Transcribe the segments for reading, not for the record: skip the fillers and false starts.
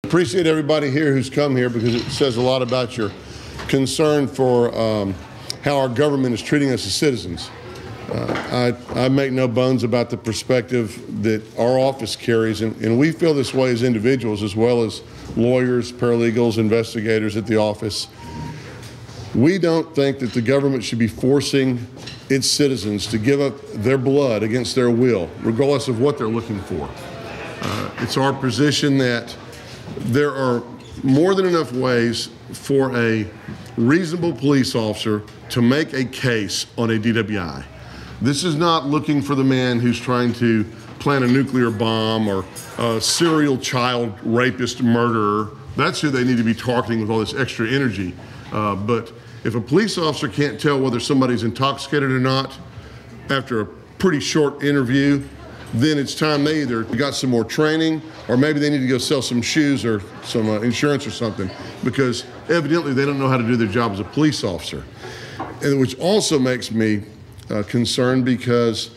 Appreciate everybody here who's come here because it says a lot about your concern for how our government is treating us as citizens. I make no bones about the perspective that our office carries, and we feel this way as individuals as well as lawyers, paralegals, investigators at the office. We don't think that the government should be forcing its citizens to give up their blood against their will, regardless of what they're looking for. It's our position that there are more than enough ways for a reasonable police officer to make a case on a DWI. This is not looking for the man who's trying to plant a nuclear bomb or a serial child rapist murderer. That's who they need to be targeting with all this extra energy. But if a police officer can't tell whether somebody's intoxicated or not after a pretty short interview, then it's time they either got some more training or maybe they need to go sell some shoes or some insurance or something, because evidently they don't know how to do their job as a police officer. And which also makes me concerned, because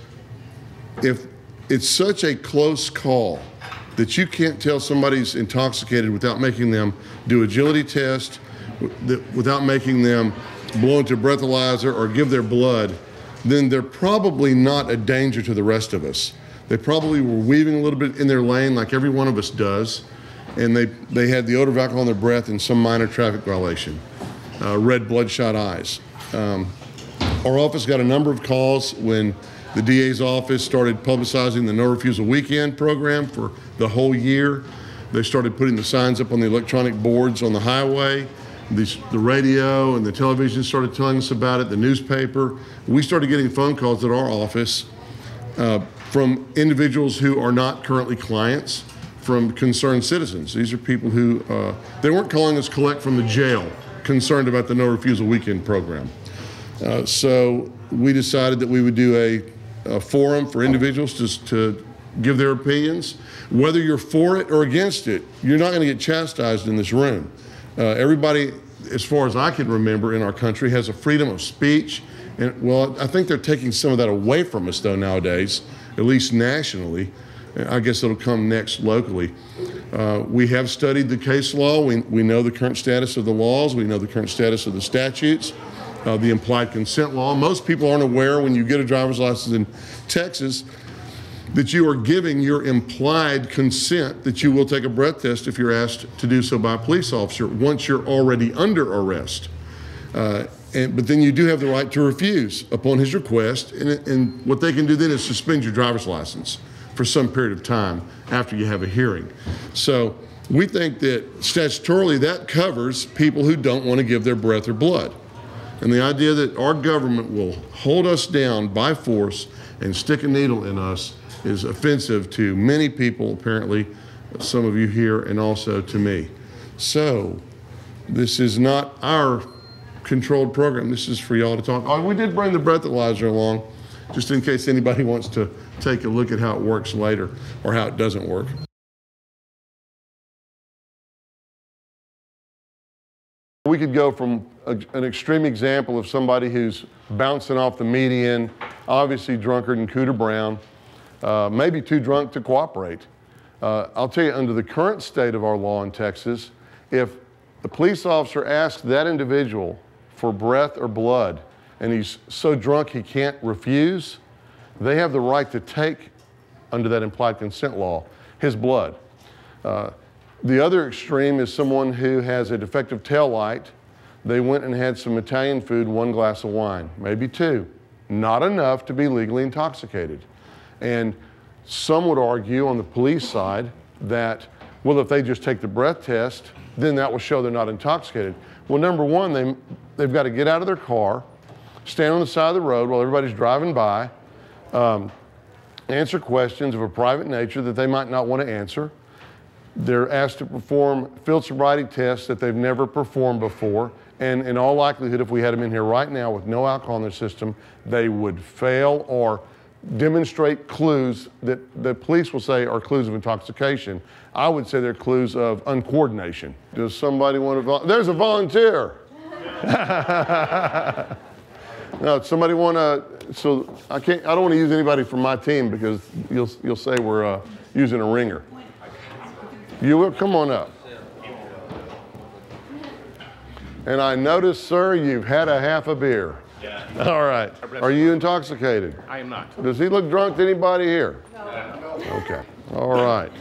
if it's such a close call that you can't tell somebody's intoxicated without making them do agility test, without making them blow into a breathalyzer or give their blood, then they're probably not a danger to the rest of us. They probably were weaving a little bit in their lane like every one of us does, and they had the odor of alcohol in their breath and some minor traffic violation, red bloodshot eyes. Our office got a number of calls when the DA's office started publicizing the No Refusal Weekend program for the whole year. They started putting the signs up on the electronic boards on the highway. The radio and the television started telling us about it, the newspaper. We started getting phone calls at our office from individuals who are not currently clients, from concerned citizens. These are people who, they weren't calling us collect from the jail, concerned about the No Refusal Weekend program. So we decided that we would do a forum for individuals to give their opinions. Whether you're for it or against it, you're not going to get chastised in this room. Everybody, as far as I can remember, in our country has a freedom of speech. And well, I think they're taking some of that away from us though nowadays, at least nationally. I guess it'll come next locally. We have studied the case law. We know the current status of the laws. We know the current status of the statutes, the implied consent law. Most people aren't aware when you get a driver's license in Texas that you are giving your implied consent that you will take a breath test if you're asked to do so by a police officer once you're already under arrest. But then you do have the right to refuse upon his request, and what they can do then is suspend your driver's license for some period of time after you have a hearing. So we think that statutorily that covers people who don't want to give their breath or blood. And the idea that our government will hold us down by force and stick a needle in us is offensive to many people, apparently, some of you here, and also to me. So this is not our controlled program. This is for y'all to talk. Oh, we did bring the breathalyzer along, just in case anybody wants to take a look at how it works later or how it doesn't work. We could go from an extreme example of somebody who's bouncing off the median, obviously drunkard and Cooter Brown, maybe too drunk to cooperate. I'll tell you, under the current state of our law in Texas, if the police officer asks that individual for breath or blood and he's so drunk he can't refuse, they have the right to take, under that implied consent law, his blood. The other extreme is someone who has a defective tail light. They went and had some Italian food, 1 glass of wine, maybe 2. Not enough to be legally intoxicated. And some would argue on the police side that, well, if they just take the breath test, then that will show they're not intoxicated. Well, number one, they've got to get out of their car, stand on the side of the road while everybody's driving by, answer questions of a private nature that they might not want to answer. They're asked to perform field sobriety tests that they've never performed before. And in all likelihood, if we had them in here right now with no alcohol in their system, they would fail or demonstrate clues that the police will say are clues of intoxication. I would say they're clues of uncoordination. Does somebody want to there's a volunteer. No, somebody want to, so I don't want to use anybody from my team because you'll say we're using a ringer. You will, come on up. And I notice, sir, you've had a half a beer. Yeah. All right. Are you intoxicated? I am not. Does he look drunk to anybody here? No. Okay. All right.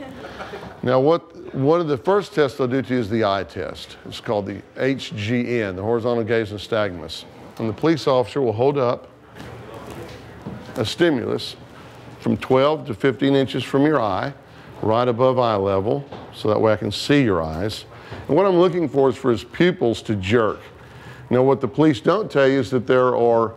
Now, one of the first tests they'll do to you is the eye test. It's called the HGN, the horizontal gaze nystagmus. And the police officer will hold up a stimulus from 12 to 15 inches from your eye, right above eye level, so that way I can see your eyes. And what I'm looking for is for his pupils to jerk. Now, what the police don't tell you is that there are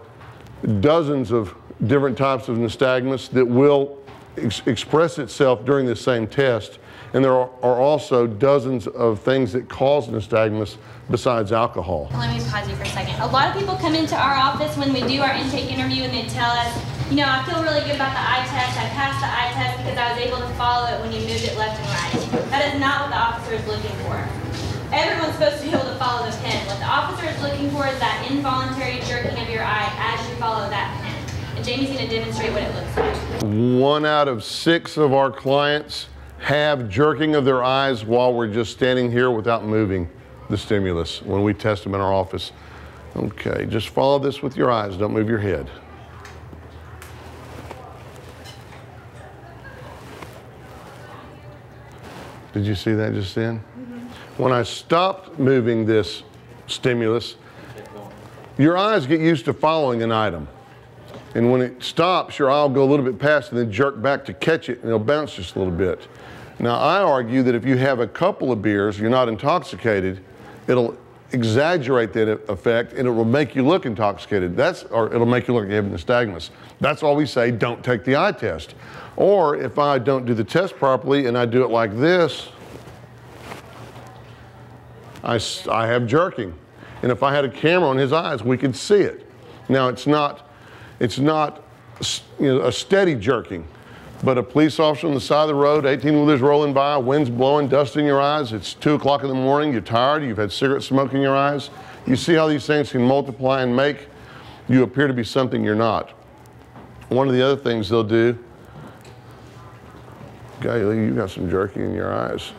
dozens of different types of nystagmus that will express itself during the same test. And there are also dozens of things that cause nystagmus besides alcohol. Let me pause you for a second. A lot of people come into our office when we do our intake interview and they tell us, you know, I feel really good about the eye test. I passed the eye test because I was able to follow it when you moved it left and right. That is not what the officer is looking for. Everyone's supposed to be able to follow the pen. What the officer is looking for is that involuntary jerking of your eye as you follow that pen. And Jamie's going to demonstrate what it looks like. 1 out of 6 of our clients have jerking of their eyes while we're just standing here without moving the stimulus when we test them in our office. Okay, just follow this with your eyes. Don't move your head. Did you see that just then? When I stopped moving this stimulus, your eyes get used to following an item. And when it stops, your eye will go a little bit past and then jerk back to catch it, and it'll bounce just a little bit. Now, I argue that if you have a couple of beers, you're not intoxicated, it'll exaggerate that effect and it will make you look intoxicated. Or it'll make you look like you have nystagmus. That's why we say don't take the eye test. Or if I don't do the test properly and I do it like this, I have jerking. And if I had a camera on his eyes, we could see it. Now, it's not a steady jerking. But a police officer on the side of the road, 18-wheelers rolling by, wind's blowing, dust in your eyes, it's 2 o'clock in the morning, you're tired, you've had cigarette smoke in your eyes. You see how these things can multiply and make you appear to be something you're not. One of the other things they'll do, okay, you got some jerky in your eyes.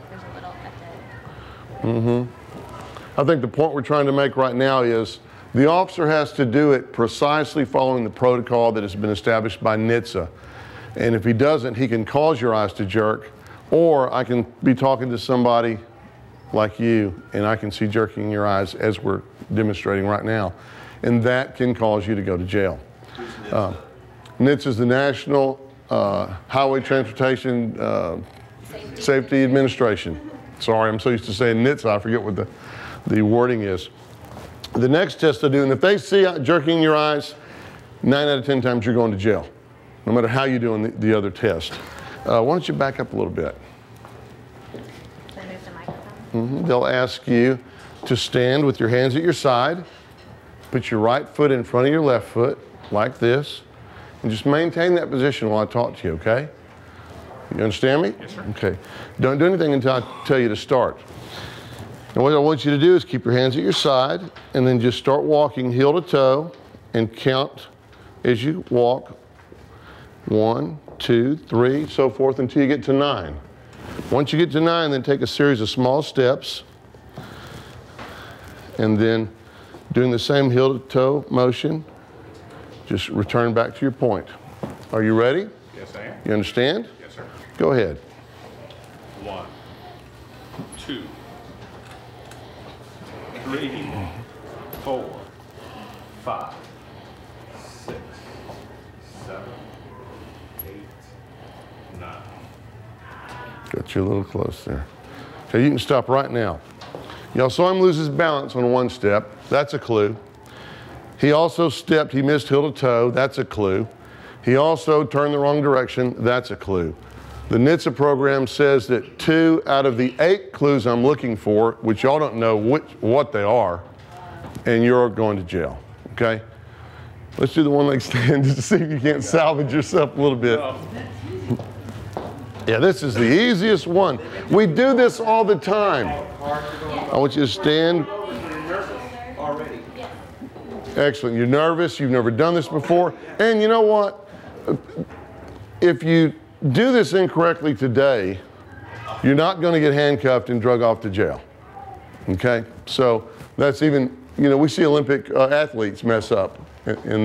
There's a little at I think the point we're trying to make right now is the officer has to do it precisely following the protocol that has been established by NHTSA. And if he doesn't, he can cause your eyes to jerk, or I can be talking to somebody like you and I can see jerking in your eyes as we're demonstrating right now. And that can cause you to go to jail. NHTSA is the National Highway Transportation Safety Administration. Sorry, I'm so used to saying NHTSA, I forget what the wording is. The next test they do, and if they see jerking in your eyes, 9 out of 10 times you're going to jail, no matter how you do on the other test. Why don't you back up a little bit? Can I move the microphone? They'll ask you to stand with your hands at your side, put your right foot in front of your left foot, like this, and just maintain that position while I talk to you, okay? You understand me? Yes, sir. Okay. Don't do anything until I tell you to start. And what I want you to do is keep your hands at your side and then just start walking heel to toe and count as you walk. 1, 2, 3, so forth until you get to 9. Once you get to 9, then take a series of small steps and then doing the same heel to toe motion, just return back to your point. Are you ready? Yes, I am. You understand? Yes, sir. Go ahead. 1, 2, 3, 4, 5, 6, 7, 8, 9. Got you a little close there. Okay, you can stop right now. Y'all saw him lose his balance on one step. That's a clue. He also stepped, he missed heel to toe. That's a clue. He also turned the wrong direction. That's a clue. The NHTSA program says that 2 out of the 8 clues I'm looking for, which y'all don't know what they are, and you're going to jail, okay? Let's do the one-leg stand just to see if you can't salvage yourself a little bit. Yeah, this is the easiest one. We do this all the time. I want you to stand. Excellent. You're nervous. You've never done this before. And you know what? If you do this incorrectly today, You're not going to get handcuffed and drug off to jail. Okay? So that's even, you know, we see Olympic athletes mess up on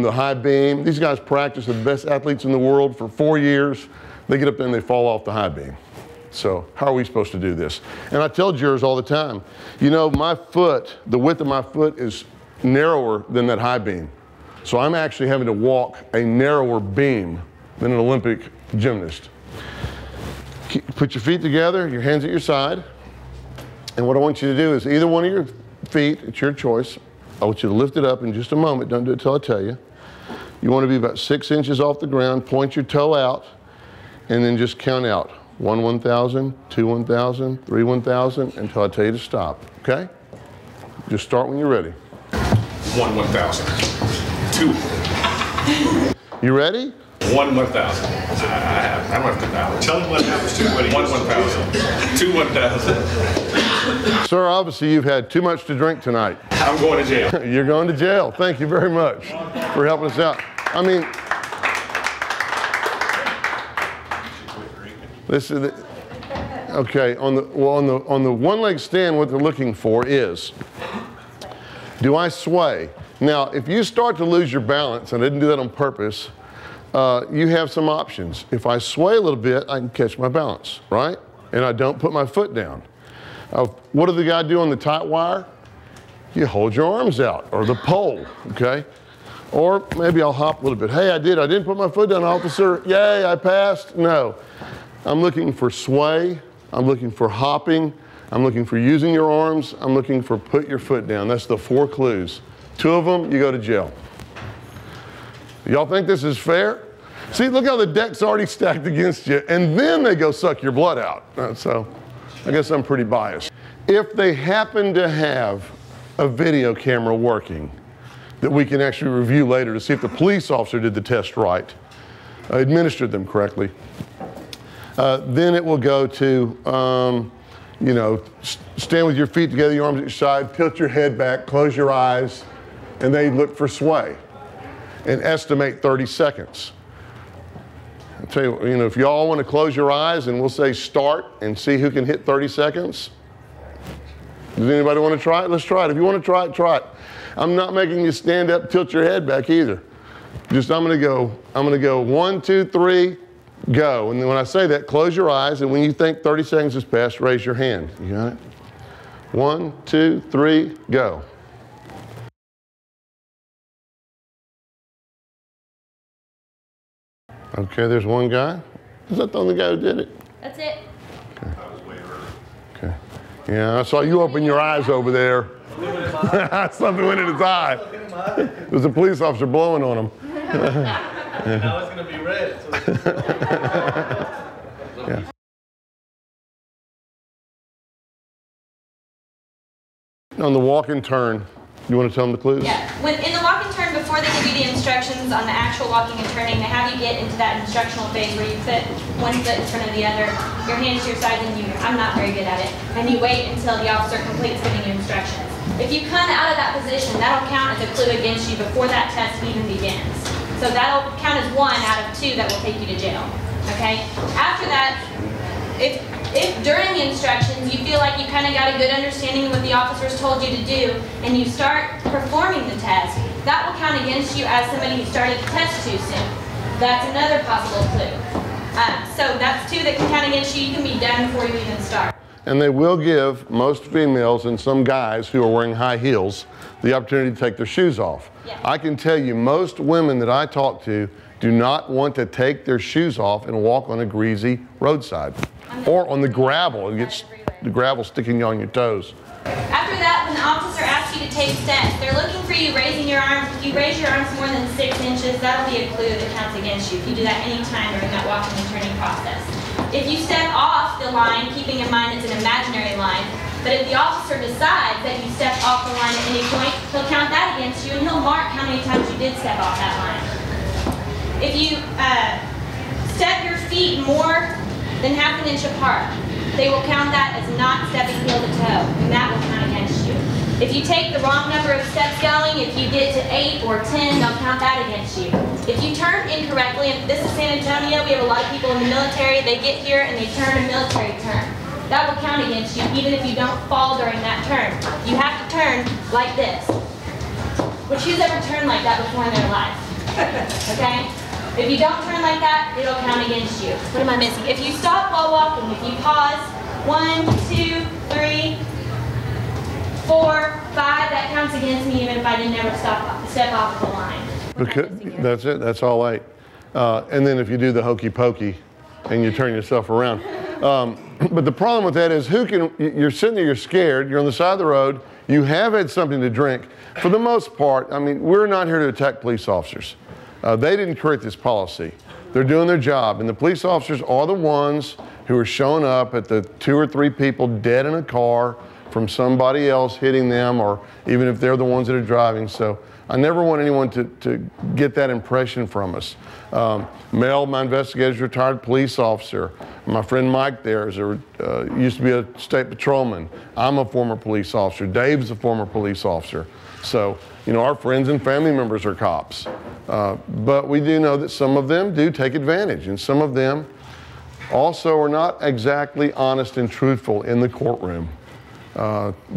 the high beam. These guys practice with the best athletes in the world for 4 years. They get up there and they fall off the high beam. So how are we supposed to do this? And I tell jurors all the time, you know, my foot, the width of my foot is narrower than that high beam. So I'm actually having to walk a narrower beam than an Olympic gymnast. Put your feet together, your hands at your side. And what I want you to do is either one of your feet, it's your choice. I want you to lift it up in just a moment. Don't do it till I tell you. You want to be about 6 inches off the ground. Point your toe out and then just count out. 1 1,000, 2 1,000, 3 1,000 until I tell you to stop. Okay? Just start when you're ready. 1 1,000. 2. You ready? 1 1,000. I don't have to balance. Tell him what happens to when he 1 1,000. 2 1,000. Sir, obviously you've had too much to drink tonight. I'm going to jail. You're going to jail. Thank you very much for helping us out. I mean, this is okay. On the one-leg stand, what they're looking for is, do I sway? Now, if you start to lose your balance, and I didn't do that on purpose, you have some options. If I sway a little bit, I can catch my balance, right? And I don't put my foot down. What did the guy do on the tight wire? You hold your arms out, or the pole, okay? Or maybe I'll hop a little bit. Hey, I didn't put my foot down, officer. Yay, I passed. No. I'm looking for sway. I'm looking for hopping. I'm looking for using your arms. I'm looking for put your foot down. That's the 4 clues. 2 of them, you go to jail. Y'all think this is fair? See, look how the deck's already stacked against you, and then they go suck your blood out. So I guess I'm pretty biased. If they happen to have a video camera working that we can actually review later to see if the police officer did the test right, administered them correctly, then it will go to, you know, stand with your feet together, your arms at your side, tilt your head back, close your eyes, and they look for sway and estimate 30 seconds. I'll tell you, you know, if y'all want to close your eyes and we'll say start and see who can hit 30 seconds. Does anybody want to try it? Let's try it. If you want to try it, try it. I'm not making you stand up, tilt your head back either. Just I'm going to go 1, 2, 3, go. And then when I say that, close your eyes, and when you think 30 seconds has passed, raise your hand. You got it? 1, 2, 3, go. Okay, there's one guy. Is that the only guy who did it? That's it. Okay. Okay. Yeah, I saw you open your eyes over there. Something went in his eye. There's a police officer blowing on him. Now it's going to be red. Yeah. On the walk and turn, you want to tell them the clues? Yeah. In the walk and turn, before they give you the instructions on the actual walking and turning, they have you get into that instructional phase where you put one foot in front of the other, your hands to your sides, and I'm not very good at it, and you wait until the officer completes giving you instructions. If you come out of that position, that'll count as a clue against you before that test even begins. So that'll count as 1 out of 2 that will take you to jail. Okay? After that, if during the instructions you feel like you kind of got a good understanding of what the officers told you to do, and you start performing the test, that will count against you as somebody who started the test too soon. That's another possible clue. So that's 2 that can count against you. You can be done before you even start. And they will give most females and some guys who are wearing high heels the opportunity to take their shoes off. Yeah. I can tell you most women that I talk to do not want to take their shoes off and walk on a greasy roadside or on the gravel and get the gravel sticking on your toes. After that, when the officer asks you to take steps, they're looking for you raising your arms. If you raise your arms more than 6 inches, that'll be a clue that counts against you if you do that any time during that walking and turning process. If you step off the line, keeping in mind it's an imaginary line, but if the officer decides that you stepped off the line at any point, he'll count that against you and he'll mark how many times you did step off that line. If you step your feet more than ½ inch apart, they will count that as not stepping heel to toe, and that will count against you. If you take the wrong number of steps going, if you get to 8 or 10, they'll count that against you. If you turn incorrectly, and this is San Antonio, we have a lot of people in the military, they get here and they turn a military turn. That will count against you even if you don't fall during that turn. You have to turn like this. Which who's ever turned like that before in their life? Okay? If you don't turn like that, it'll count against you. What am I missing? If you stop while walking, if you pause, 1, 2, 3, 4, 5, that counts against me even if I didn't ever step off the line. Because, that's it, that's all 8. And then if you do the hokey pokey and you turn yourself around. But the problem with that is you're sitting there, you're scared, you're on the side of the road, you have had something to drink. For the most part, I mean, we're not here to attack police officers. They didn't create this policy. They're doing their job, and the police officers are the ones who are showing up at the 2 or 3 people dead in a car from somebody else hitting them, or even if they're the ones that are driving. So I never want anyone to get that impression from us. Mel, my investigator, is a retired police officer. My friend Mike there used to be a state patrolman. I'm a former police officer. Dave's a former police officer. So, you know, our friends and family members are cops. But we do know that some of them do take advantage, and some of them also are not exactly honest and truthful in the courtroom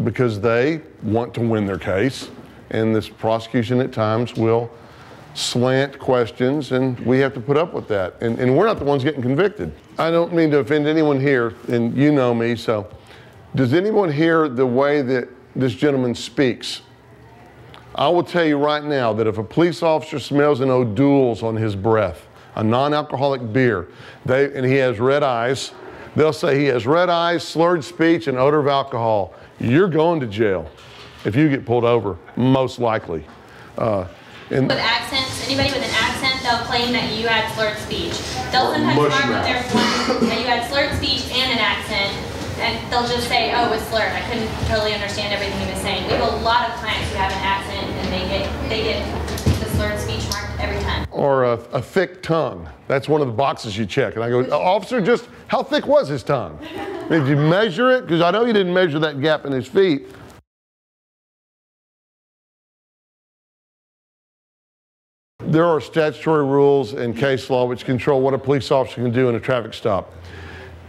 because they want to win their case. And this prosecution at times will slant questions, and we have to put up with that. And we're not the ones getting convicted. I don't mean to offend anyone here, and you know me, so does anyone hear the way that this gentleman speaks? I will tell you right now that if a police officer smells an O'Doul's on his breath, a non-alcoholic beer, and he has red eyes, they'll say he has red eyes, slurred speech, and odor of alcohol. You're going to jail if you get pulled over, most likely. With accents, anybody with an accent, they'll claim that you had slurred speech. They'll sometimes mark with their form that you had slurred speech and an accent, and they'll just say, oh, it's slurred. I couldn't totally understand everything he was saying. We have a lot of clients who have an accent, and they get the slurred speech marked every time. Or a thick tongue. That's one of the boxes you check. And I go, officer, just how thick was his tongue? Did you measure it? Because I know you didn't measure that gap in his feet. There are statutory rules and case law which control what a police officer can do in a traffic stop.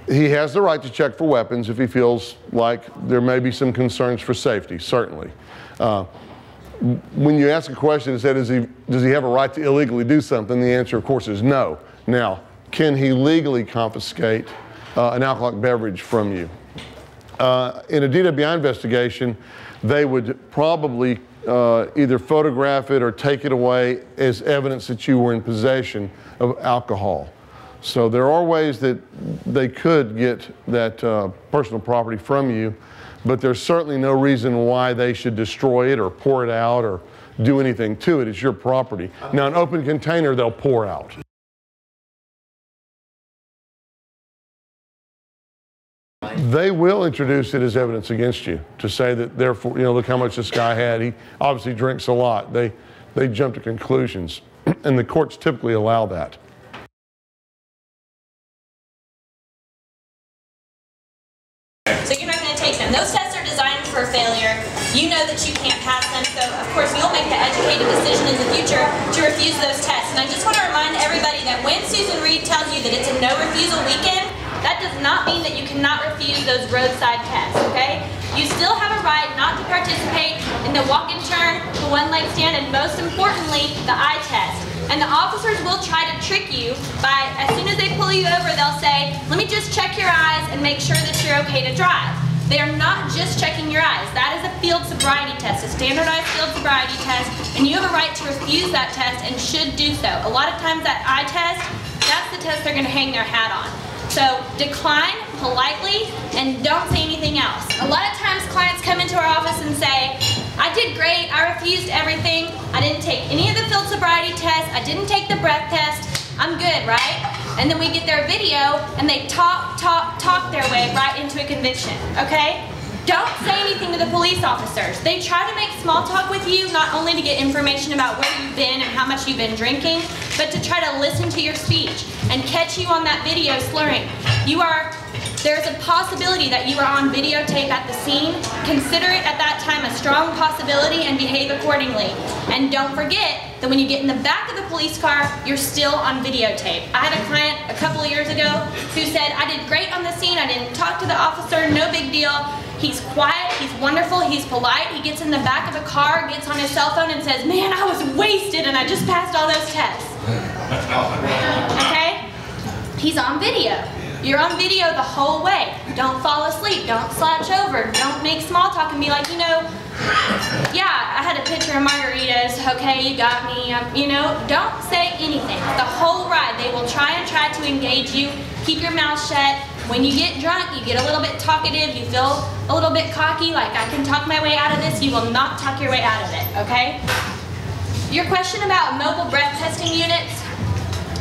He has the right to check for weapons if he feels like there may be some concerns for safety, certainly. When you ask a question and say, does he have a right to illegally do something, the answer, of course, is no. Now, can he legally confiscate an alcoholic beverage from you? In a DWI investigation, they would probably either photograph it or take it away as evidence that you were in possession of alcohol. So there are ways that they could get that personal property from you, but there's certainly no reason why they should destroy it or pour it out or do anything to it. It's your property. Now, an open container, they'll pour out. They will introduce it as evidence against you to say that, therefore, you know, look how much this guy had. He obviously drinks a lot. They jump to conclusions, and the courts typically allow that. So you're not going to take them. Those tests are designed for failure. You know that you can't pass them, so of course you'll make the educated decision in the future to refuse those tests. And I just want to remind everybody that when Susan Reed tells you that it's a no refusal weekend, that does not mean that you cannot refuse those roadside tests, okay? You still have a right not to participate in the walk and turn, the one-leg stand, and most importantly, the eye test. And the officers will try to trick you by, as soon as they pull you over, they'll say, let me just check your eyes and make sure that you're okay to drive. They are not just checking your eyes. That is a field sobriety test, a standardized field sobriety test, and you have a right to refuse that test and should do so. A lot of times that eye test, that's the test they're going to hang their hat on. So decline politely and don't say anything else. A lot of times clients come into our office and say, I did great, I refused everything, I didn't take any of the field sobriety tests, I didn't take the breath test, I'm good, right? And then we get their video and they talk their way right into a conviction, okay? Don't say anything to the police officers. They try to make small talk with you, not only to get information about where you've been and how much you've been drinking, but to try to listen to your speech and catch you on that video slurring. You are There's a possibility that you are on videotape at the scene. Consider it at that time a strong possibility and behave accordingly. And don't forget that when you get in the back of the police car, you're still on videotape. I had a client a couple of years ago who said, I did great on the scene, I didn't talk to the officer, no big deal. He's quiet, he's wonderful, he's polite. He gets in the back of the car, gets on his cell phone and says, man, I was wasted and I just passed all those tests. Okay? He's on video. You're on video the whole way. Don't fall asleep, don't slouch over, don't make small talk and be like, you know, yeah, I had a pitcher of margaritas, okay, you got me, you know, don't say anything. The whole ride, they will try to engage you. Keep your mouth shut. When you get drunk, you get a little bit talkative, you feel a little bit cocky, like I can talk my way out of this. You will not talk your way out of it, okay? Your question about mobile breath testing units,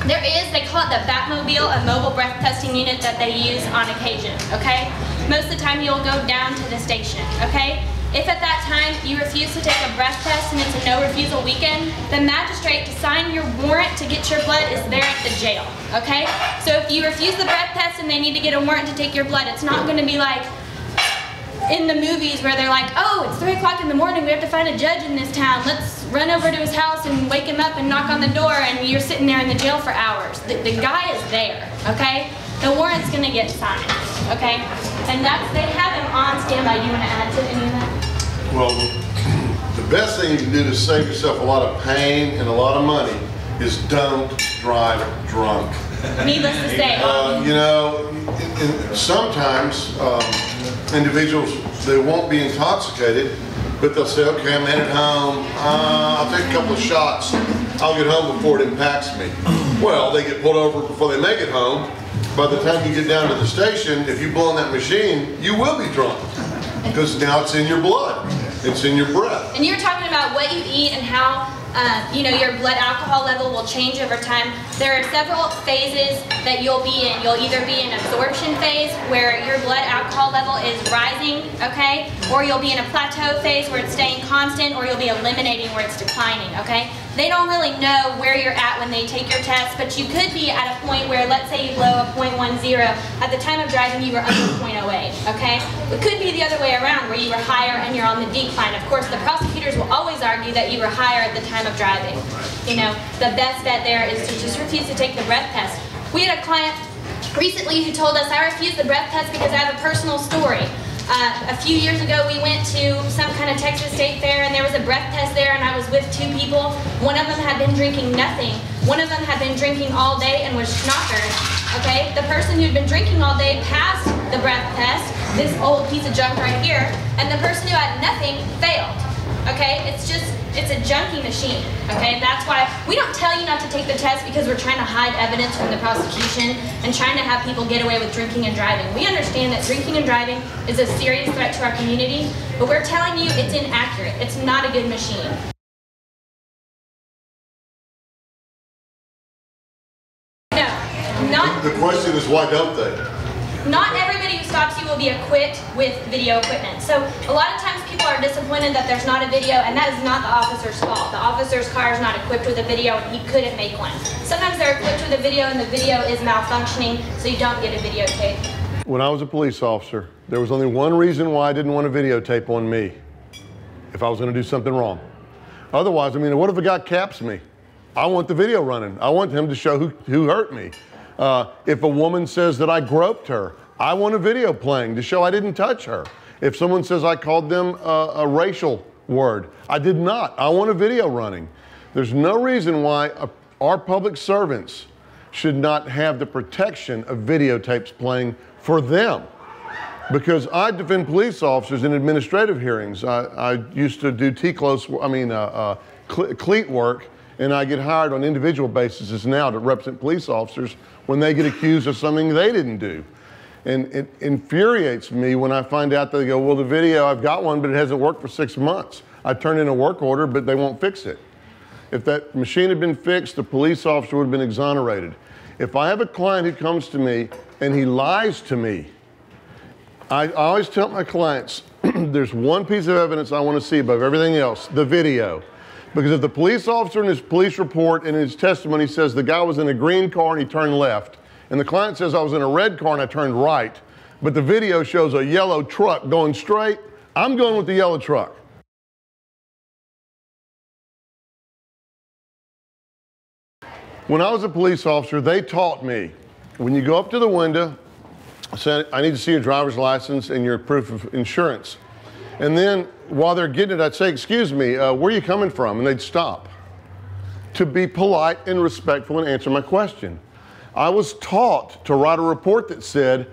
there is, they call it the Batmobile, a mobile breath testing unit that they use on occasion, okay? Most of the time you'll go down to the station, okay? If at that time you refuse to take a breath test and it's a no refusal weekend, the magistrate to sign your warrant to get your blood is there at the jail, okay? So if you refuse the breath test and they need to get a warrant to take your blood, it's not going to be like in the movies where they're like, oh, it's 3 o'clock in the morning, we have to find a judge in this town, let's run over to his house and wake him up and knock on the door, and you're sitting there in the jail for hours. The guy is there, okay? The warrant's going to get signed, okay? And they have him on standby. Do you want to add to any of that? Well, the best thing you can do to save yourself a lot of pain and a lot of money is don't drive drunk. Needless to say. You know, sometimes individuals, they won't be intoxicated, but they'll say, okay, I'm headed home, I'll take a couple of shots, I'll get home before it impacts me. Well, they get pulled over before they make it home. By the time you get down to the station, if you blow on that machine, you will be drunk, because now it's in your blood, it's in your breath. And you're talking about what you eat and how you know, your blood alcohol level will change over time. There are several phases that you'll be in. You'll either be in absorption phase where your blood alcohol level is rising, okay? Or you'll be in a plateau phase where it's staying constant, or you'll be eliminating where it's declining, okay? They don't really know where you're at when they take your test, but you could be at a point where, let's say you blow a 0.10, at the time of driving you were under 0.08, okay? It could be the other way around, where you were higher and you're on the decline. Of course, the prosecutors will always argue that you were higher at the time of driving. You know, the best bet there is to just refuse to take the breath test. We had a client recently who told us, I refused the breath test because I have a personal story. A few years ago, we went to some kind of Texas State Fair, and there was a breath test there, and I was with 2 people. One of them had been drinking nothing. One of them had been drinking all day and was schnockered. Okay, the person who'd been drinking all day passed the breath test, this old piece of junk right here, and the person who had nothing failed. Okay, it's a junkie machine. Okay, that's why we don't tell you not to take the test, because we're trying to hide evidence from the prosecution and trying to have people get away with drinking and driving. We understand that drinking and driving is a serious threat to our community, but we're telling you it's inaccurate. It's not a good machine. No, not. The question is, why don't they? Not everybody who stops you will be equipped with video equipment. So a lot of times people are disappointed that there's not a video, and that is not the officer's fault. The officer's car is not equipped with a video and he couldn't make one. Sometimes they're equipped with a video and the video is malfunctioning, so you don't get a videotape. When I was a police officer, there was only one reason why I didn't want a videotape on me, if I was going to do something wrong. Otherwise, I mean, what if a guy caps me? I want the video running. I want him to show who hurt me. If a woman says that I groped her, I want a video playing to show I didn't touch her. If someone says I called them a racial word, I did not. I want a video running. There's no reason why our public servants should not have the protection of videotapes playing for them. Because I defend police officers in administrative hearings. I used to do cleat work, and I get hired on individual basis now to represent police officers when they get accused of something they didn't do. And it infuriates me when I find out that they go, well, the video, I've got one, but it hasn't worked for 6 months. I turned in a work order, but they won't fix it. If that machine had been fixed, the police officer would have been exonerated. If I have a client who comes to me and he lies to me, I always tell my clients, there's one piece of evidence I want to see above everything else, the video. Because if the police officer in his police report and his testimony says the guy was in a green car and he turned left, and the client says I was in a red car and I turned right, but the video shows a yellow truck going straight. I'm going with the yellow truck. When I was a police officer, they taught me, when you go up to the window, say, I need to see your driver's license and your proof of insurance. And then while they're getting it, I'd say, excuse me, where are you coming from? And they'd stop to be polite and respectful and answer my question. I was taught to write a report that said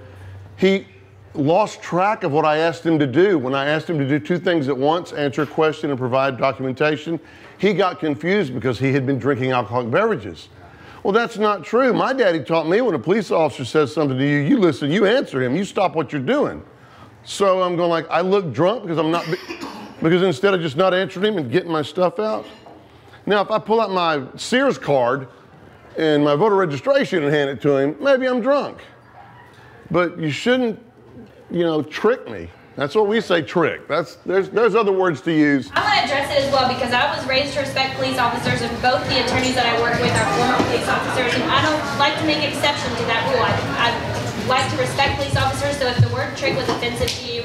he lost track of what I asked him to do. When I asked him to do two things at once, answer a question and provide documentation, he got confused because he had been drinking alcoholic beverages. Well, that's not true. My daddy taught me when a police officer says something to you, you listen, you answer him, you stop what you're doing. So I'm going like, I look drunk because I'm not, because instead of just not answering him and getting my stuff out. Now, if I pull out my Sears card and my voter registration and hand it to him, maybe I'm drunk. But you shouldn't, trick me. That's what we say, trick. There's other words to use. I want to address it as well because I was raised to respect police officers, and both the attorneys that I work with are former police officers, and I don't like to make exception to that rule. I like to respect police officers, so if the word trick was offensive to you,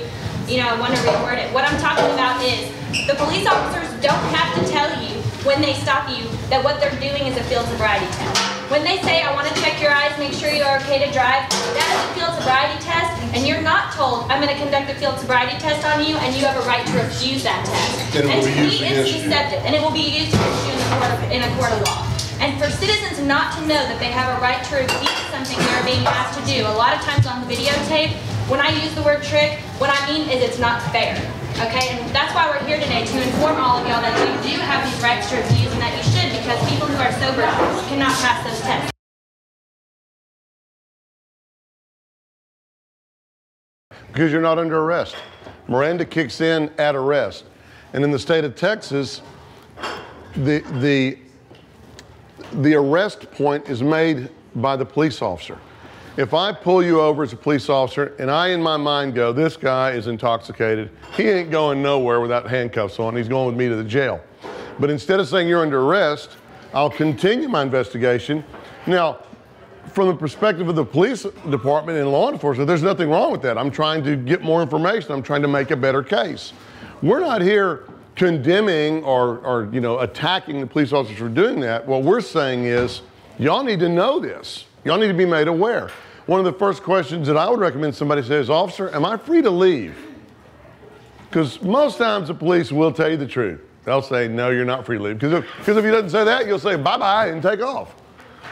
I want to reword it. What I'm talking about is the police officers don't have to tell you when they stop you that what they're doing is a field sobriety test. When they say, I want to check your eyes, make sure you're okay to drive, that is a field sobriety test, and you're not told, I'm going to conduct a field sobriety test on you, and you have a right to refuse that test. And to me, it's deceptive, and it will be used against you in a court of law. And for citizens not to know that they have a right to refuse something they're being asked to do, a lot of times on the videotape, when I use the word trick, what I mean is it's not fair. Okay, and that's why we're here today, to inform all of y'all that you do have these rights to refuse and that you should, because people who are sober cannot pass those tests. Because you're not under arrest. Miranda kicks in at arrest. And in the state of Texas, the arrest point is made by the police officer. If I pull you over as a police officer and I in my mind go, this guy is intoxicated, he ain't going nowhere without handcuffs on, he's going with me to the jail. But instead of saying you're under arrest, I'll continue my investigation. Now, from the perspective of the police department and law enforcement, there's nothing wrong with that. I'm trying to get more information. I'm trying to make a better case. We're not here condemning or attacking the police officers for doing that. What we're saying is, y'all need to know this. Y'all need to be made aware. One of the first questions that I would recommend somebody says, officer, am I free to leave? Because most times the police will tell you the truth. They'll say, no, you're not free to leave. Because if he doesn't say that, you'll say bye-bye and take off.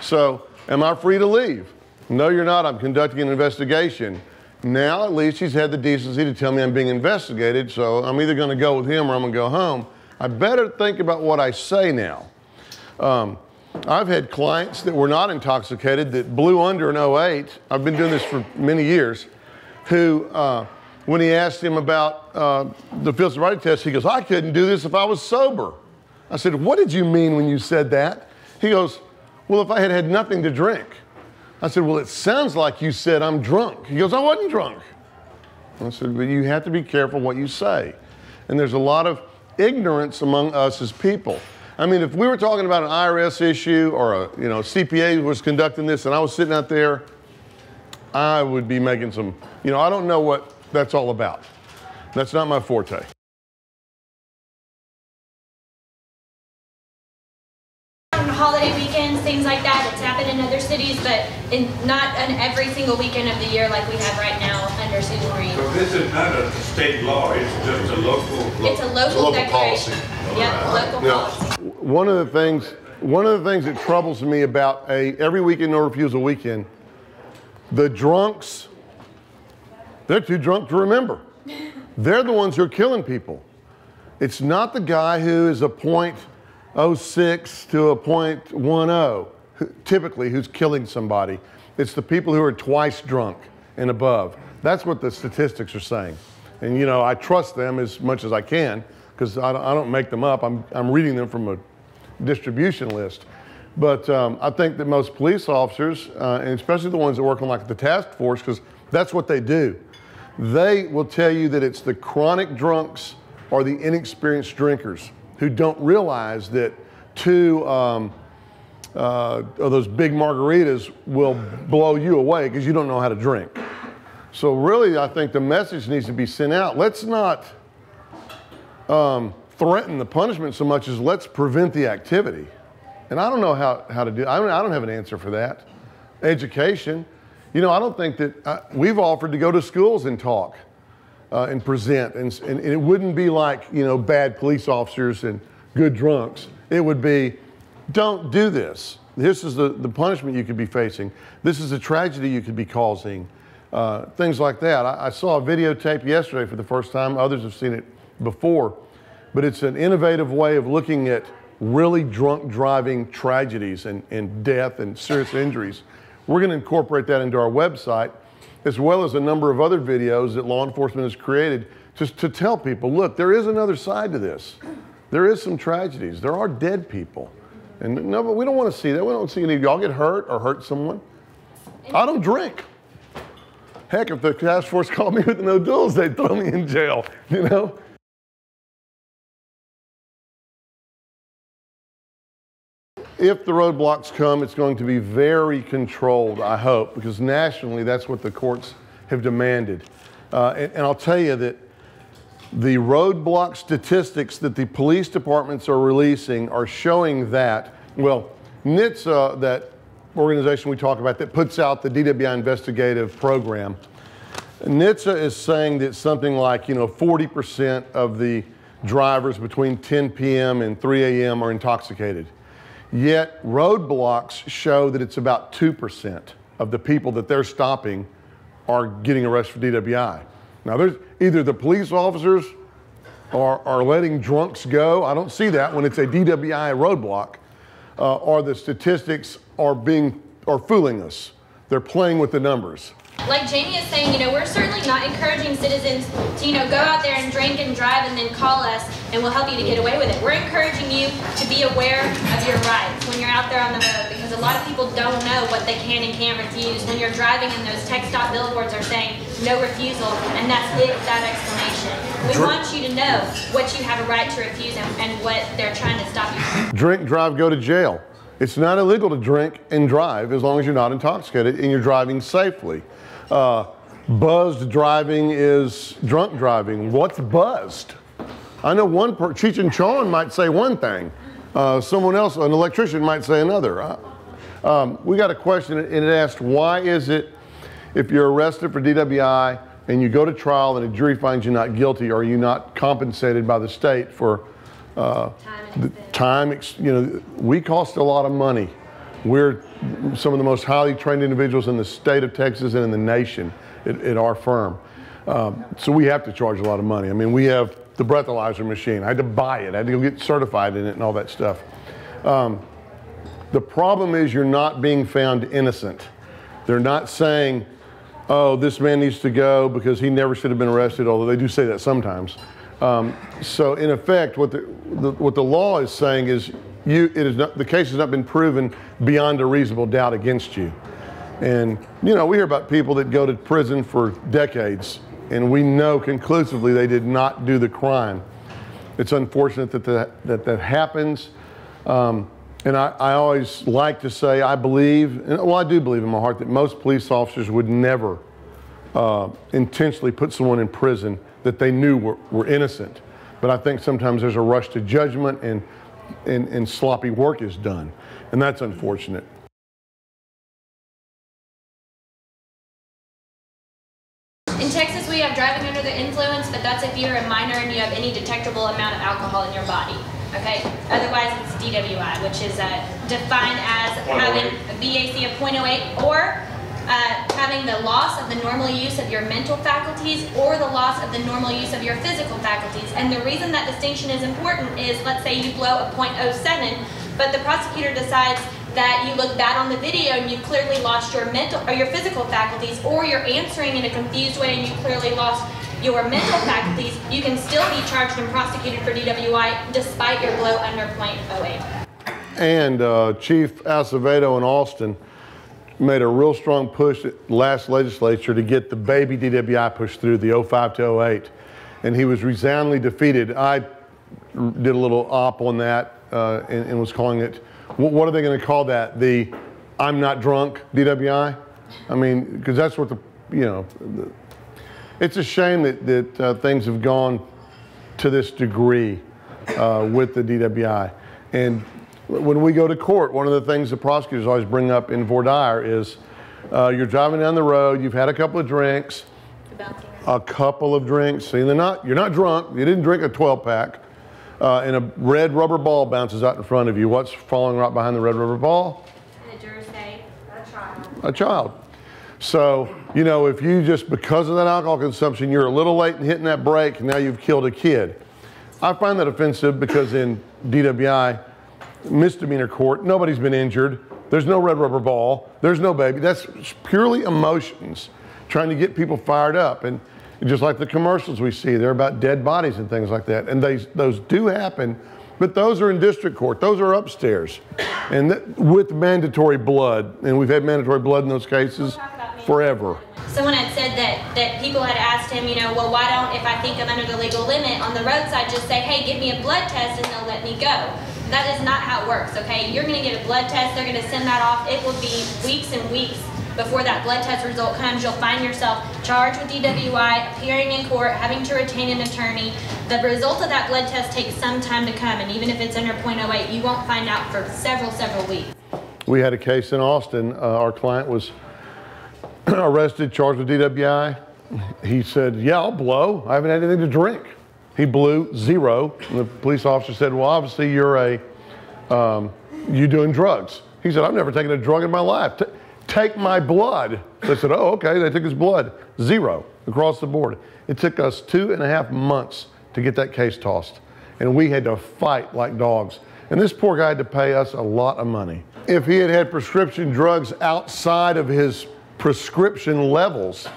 So, am I free to leave? No, you're not. I'm conducting an investigation. Now, at least he's had the decency to tell me I'm being investigated, so I'm either going to go with him or I'm going to go home. I better think about what I say now. I've had clients that were not intoxicated that blew under in 08. I've been doing this for many years. Who, when he asked him about the field sobriety test, he goes, I couldn't do this if I was sober. I said, what did you mean when you said that? He goes, well, if I had had nothing to drink. I said, well, it sounds like you said I'm drunk. He goes, I wasn't drunk. I said, but you have to be careful what you say. And there's a lot of ignorance among us as people. I mean, if we were talking about an IRS issue or a CPA was conducting this and I was sitting out there, I would be making some, I don't know what that's all about. That's not my forte. On holiday weekends, things like that, it's happened in other cities, but not on every single weekend of the year like we have right now under Susan Reed. So this is not a state law, it's just a local It's a local declaration. policy. Yep, local policy. One of the things that troubles me about every weekend, no refusal weekend, the drunks, they're too drunk to remember. They're the ones who are killing people. It's not the guy who is a .06 to a .10, typically, who's killing somebody. It's the people who are twice drunk and above. That's what the statistics are saying. And I trust them as much as I can because I don't make them up. I'm reading them from a distribution list. But I think that most police officers, and especially the ones that work on like the task force, because that's what they do. They will tell you that it's the chronic drunks or the inexperienced drinkers who don't realize that two of those big margaritas will blow you away because you don't know how to drink. So really, I think the message needs to be sent out. Let's not threaten the punishment so much as let's prevent the activity. And I don't know how to do it. I don't have an answer for that. Education. You know, I don't think that we've offered to go to schools and talk and present. And it wouldn't be like, you know, bad police officers and good drunks. It would be, don't do this. This is the punishment you could be facing. This is a tragedy you could be causing. Things like that. I saw a videotape yesterday for the first time. Others have seen it before. But it's an innovative way of looking at really drunk driving tragedies and death and serious injuries. We're going to incorporate that into our website, as well as a number of other videos that law enforcement has created just to tell people, look, there is another side to this. There is some tragedies. There are dead people. And no, but we don't want to see that. We don't see any of y'all get hurt or hurt someone. I don't drink. Heck, if the task force called me with no duels, they'd throw me in jail, you know? If the roadblocks come, it's going to be very controlled, I hope, because nationally that's what the courts have demanded. And I'll tell you that the roadblock statistics that the police departments are releasing are showing that, well, NHTSA, that organization we talk about that puts out the DWI investigative program, NHTSA is saying that something like, you know, 40% of the drivers between 10 p.m. and 3 a.m. are intoxicated. Yet roadblocks show that it's about 2% of the people that they're stopping are getting arrested for DWI. Now, there's either the police officers are letting drunks go. I don't see that when it's a DWI roadblock, or the statistics are fooling us. They're playing with the numbers. Like Jamie is saying, you know, we're certainly not encouraging citizens to, you know, go out there and drink and drive and then call us and we'll help you to get away with it. We're encouraging you to be aware of your rights when you're out there on the road, because a lot of people don't know what they can and can't refuse. When you're driving and those tech stop billboards are saying no refusal, and that's it, that explanation. We want you to know what you have a right to refuse and what they're trying to stop you from. Drink, drive, go to jail. It's not illegal to drink and drive as long as you're not intoxicated and you're driving safely. Buzzed driving is drunk driving. What's buzzed? I know one Cheech and Chong might say one thing. Someone else, an electrician, might say another. We got a question, and it asked, why is it if you're arrested for DWI and you go to trial and a jury finds you not guilty, are you not compensated by the state for time? You know, we cost a lot of money. We're some of the most highly trained individuals in the state of Texas and in the nation at our firm. So we have to charge a lot of money. I mean, we have the breathalyzer machine. I had to buy it. I had to go get certified in it and all that stuff. The problem is you're not being found innocent. They're not saying, oh, this man needs to go because he never should have been arrested, although they do say that sometimes. So in effect, what the law is saying is the case has not been proven beyond a reasonable doubt against you. And, you know, we hear about people that go to prison for decades, and we know conclusively they did not do the crime. It's unfortunate that happens. And I always like to say I believe, well, I do believe in my heart that most police officers would never intentionally put someone in prison that they knew were innocent. But I think sometimes there's a rush to judgment and sloppy work is done. And that's unfortunate. In Texas, we have driving under the influence, but that's if you're a minor and you have any detectable amount of alcohol in your body. Okay? Otherwise, it's DWI, which is defined as having a BAC of 0.08 or having the loss of the normal use of your mental faculties or the loss of the normal use of your physical faculties. And the reason that distinction is important is, let's say you blow a 0.07, but the prosecutor decides that you look bad on the video and you clearly lost your mental or your physical faculties, or you're answering in a confused way and you clearly lost your mental faculties, you can still be charged and prosecuted for DWI despite your blow under 0.08. And Chief Acevedo in Austin made a real strong push at last legislature to get the baby DWI pushed through, the 05 to 08. And he was resoundingly defeated. I did a little op on that and was calling it, what are they going to call that? The I'm not drunk DWI? I mean, because that's what it's a shame that things have gone to this degree with the DWI. And when we go to court, one of the things the prosecutors always bring up in voir dire is you're driving down the road, you've had a couple of drinks, See, you're not drunk, you didn't drink a 12-pack, and a red rubber ball bounces out in front of you. What's falling right behind the red rubber ball? The jurors say, a child. A child. So, you know, if you just, because of that alcohol consumption, you're a little late in hitting that brake, and now you've killed a kid. I find that offensive because in DWI, misdemeanor court, nobody's been injured. There's no red rubber ball. There's no baby. That's purely emotions, trying to get people fired up. And just like the commercials we see, they're about dead bodies and things like that. And those do happen, but those are in district court. Those are upstairs. And with mandatory blood. And we've had mandatory blood in those cases forever. Someone had said that people had asked him, you know, well, why don't, if I think I'm under the legal limit on the roadside, just say, hey, give me a blood test and they'll let me go. That is not how it works, okay? You're gonna get a blood test, they're gonna send that off. It will be weeks and weeks before that blood test result comes. You'll find yourself charged with DWI, appearing in court, having to retain an attorney. The result of that blood test takes some time to come, and even if it's under .08, you won't find out for several weeks. We had a case in Austin. Our client was arrested, charged with DWI. He said, yeah, I'll blow. I haven't had anything to drink. He blew 0. And the police officer said, well, obviously you're you doing drugs. He said, I've never taken a drug in my life. Take my blood. So I said, oh, okay. They took his blood. 0 across the board. It took us 2.5 months to get that case tossed. And we had to fight like dogs. And this poor guy had to pay us a lot of money. If he had had prescription drugs outside of his prescription levels,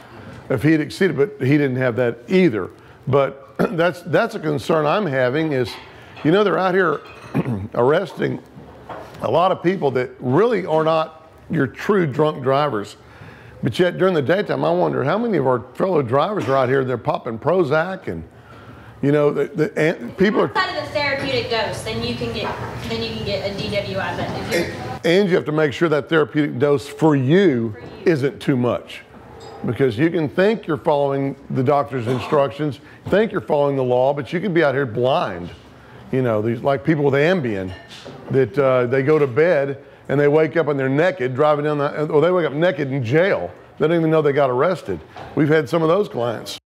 if he had exceeded, but he didn't have that either. But that's a concern I'm having is, you know, they're out here arresting a lot of people that really are not your true drunk drivers. But yet during the daytime, I wonder how many of our fellow drivers are out here, they're popping Prozac and, you know, people are... Outside of the therapeutic dose, then you can get a DWI. But if you're, and you have to make sure that therapeutic dose for you isn't too much. Because you can think you're following the doctor's instructions, think you're following the law, but you can be out here blind. You know, these like people with Ambien that they go to bed and they wake up and they're naked driving down the, or they wake up naked in jail. They don't even know they got arrested. We've had some of those clients.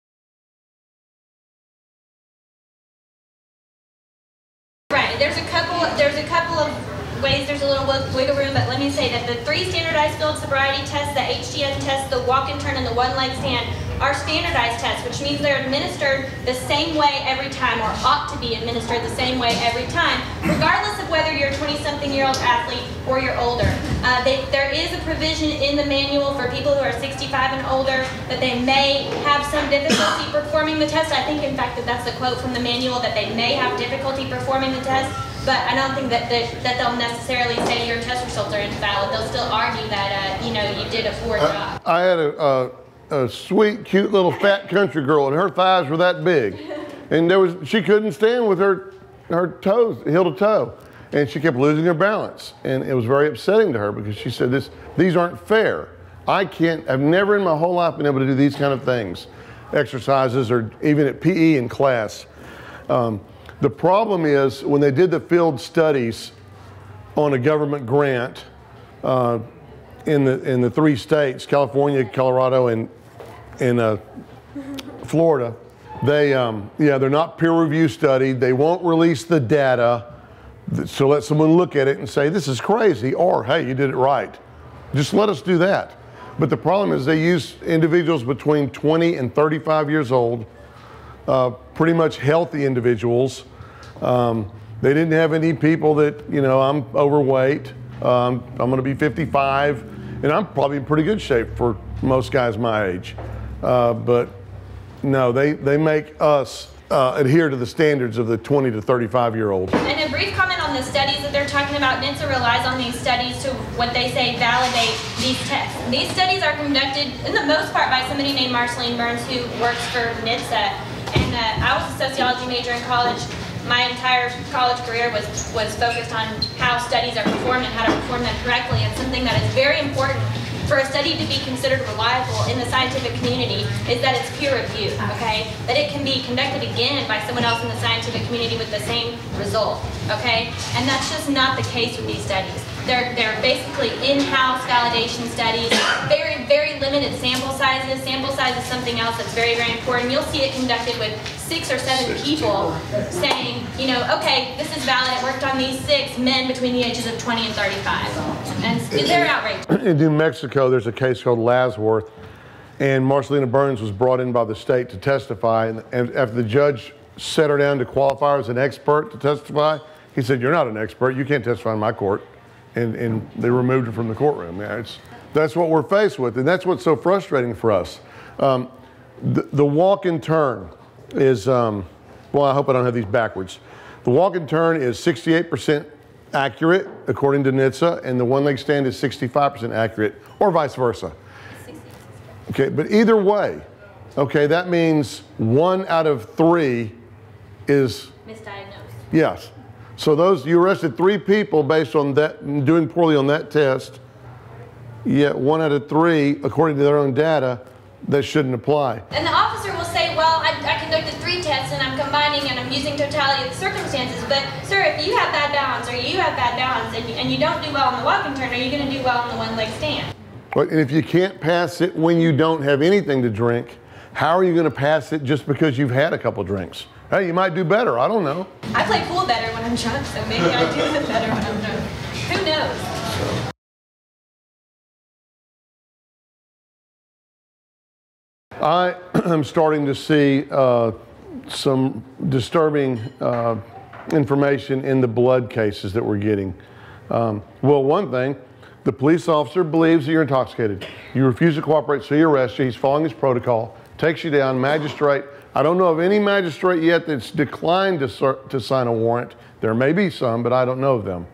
right, there's a couple of ways, there's a little wiggle room, but let me say that the 3 standardized field sobriety tests, the HGN test, the walk and turn, and the one-leg stand are standardized tests, which means they're administered the same way every time, or ought to be administered the same way every time, regardless of whether you're a 20-something-year-old athlete or you're older. There is a provision in the manual for people who are 65 and older that they may have some difficulty performing the test. I think, in fact, that's a quote from the manual, that they may have difficulty performing the test. But I don't think that they'll necessarily say your test results are invalid. They'll still argue that you know, you did a poor job. I had a sweet, cute little fat country girl, and her thighs were that big, and she couldn't stand with her toes heel to toe, and she kept losing her balance, and it was very upsetting to her because she said these aren't fair. I've never in my whole life been able to do these kind of things, exercises, or even at PE in class. The problem is when they did the field studies on a government grant in the 3 states, California, Colorado, and Florida, they're not peer review studied. They won't release the data, so let someone look at it and say, this is crazy, or hey, you did it right. Just let us do that. But the problem is they use individuals between 20 and 35 years old, pretty much healthy individuals. They didn't have any people that, you know, I'm overweight, I'm gonna be 55, and I'm probably in pretty good shape for most guys my age. But no, they make us adhere to the standards of the 20 to 35-year-olds. And a brief comment on the studies that they're talking about. NHTSA relies on these studies to, what they say, validate these tests. These studies are conducted, in the most part, by somebody named Marceline Burns, who works for NHTSA. And I was a sociology major in college. my entire college career was focused on how studies are performed and how to perform them correctly. And something that is very important for a study to be considered reliable in the scientific community is that it's peer reviewed, okay? That it can be conducted again by someone else in the scientific community with the same result, okay? And that's just not the case with these studies. They're basically in-house validation studies, very, very limited sample sizes. Sample size is something else that's very, very important. You'll see it conducted with 6 or 7 people saying, you know, okay, this is valid. It worked on these 6 men between the ages of 20 and 35. And they're outrageous. In New Mexico, there's a case called Lasworth, and Marcelina Burns was brought in by the state to testify, and after the judge set her down to qualify her as an expert to testify, he said, "You're not an expert. You can't testify in my court." And they removed her from the courtroom. Yeah, that's what we're faced with, and that's what's so frustrating for us. The walk and turn is, well, I hope I don't have these backwards. The walk and turn is 68% accurate, according to NHTSA, and the one-leg stand is 65% accurate, or vice versa. Okay, but either way, okay, that means 1 out of 3 is Misdiagnosed. yes. So you arrested 3 people based on that, doing poorly on that test, yet 1 out of 3, according to their own data, that shouldn't apply. And the officer will say, well, I conducted 3 tests and I'm combining and I'm using totality of the circumstances, but sir, if you have bad balance or you have bad balance and you don't do well on the walk and turn, are you going to do well on the one-leg stand? But if you can't pass it when you don't have anything to drink, how are you going to pass it just because you've had a couple drinks? Hey, you might do better. I don't know. I play pool better when I'm drunk, so maybe I do it better when I'm drunk. Who knows? I am starting to see some disturbing information in the blood cases that we're getting. Well, one thing, the police officer believes that you're intoxicated. You refuse to cooperate, so he arrests you. He's following his protocol, takes you down, magistrate. I don't know of any magistrate yet that's declined to sign a warrant. There may be some, but I don't know of them.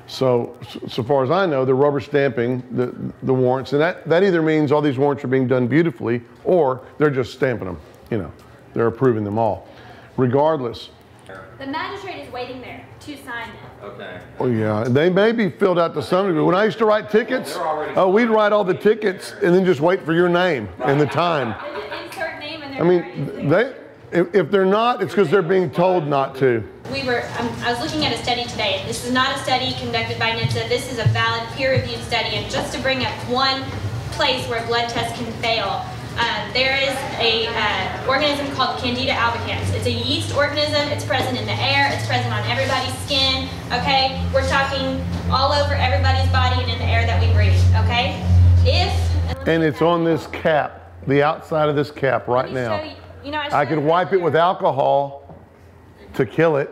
So far as I know, they're rubber stamping the warrants, and that either means all these warrants are being done beautifully, or they're just stamping them. You know, they're approving them all. Regardless. The magistrate is waiting there to sign them. Okay. Oh yeah, they may be filled out to some degree. When I used to write tickets, we'd write all the tickets and then just wait for your name and the time. They just insert name and I mean, if they're not, it's because they're being told not to. I was looking at a study today. This is not a study conducted by NHTSA. This is a valid peer-reviewed study. And just to bring up one place where blood tests can fail, there is a organism called Candida albicans. It's a yeast organism. It's present in the air. It's present on everybody's skin. Okay, we're talking all over everybody's body and in the air that we breathe. Okay, and it's on this cap, the outside of this cap right now. I could wipe it with alcohol to kill it,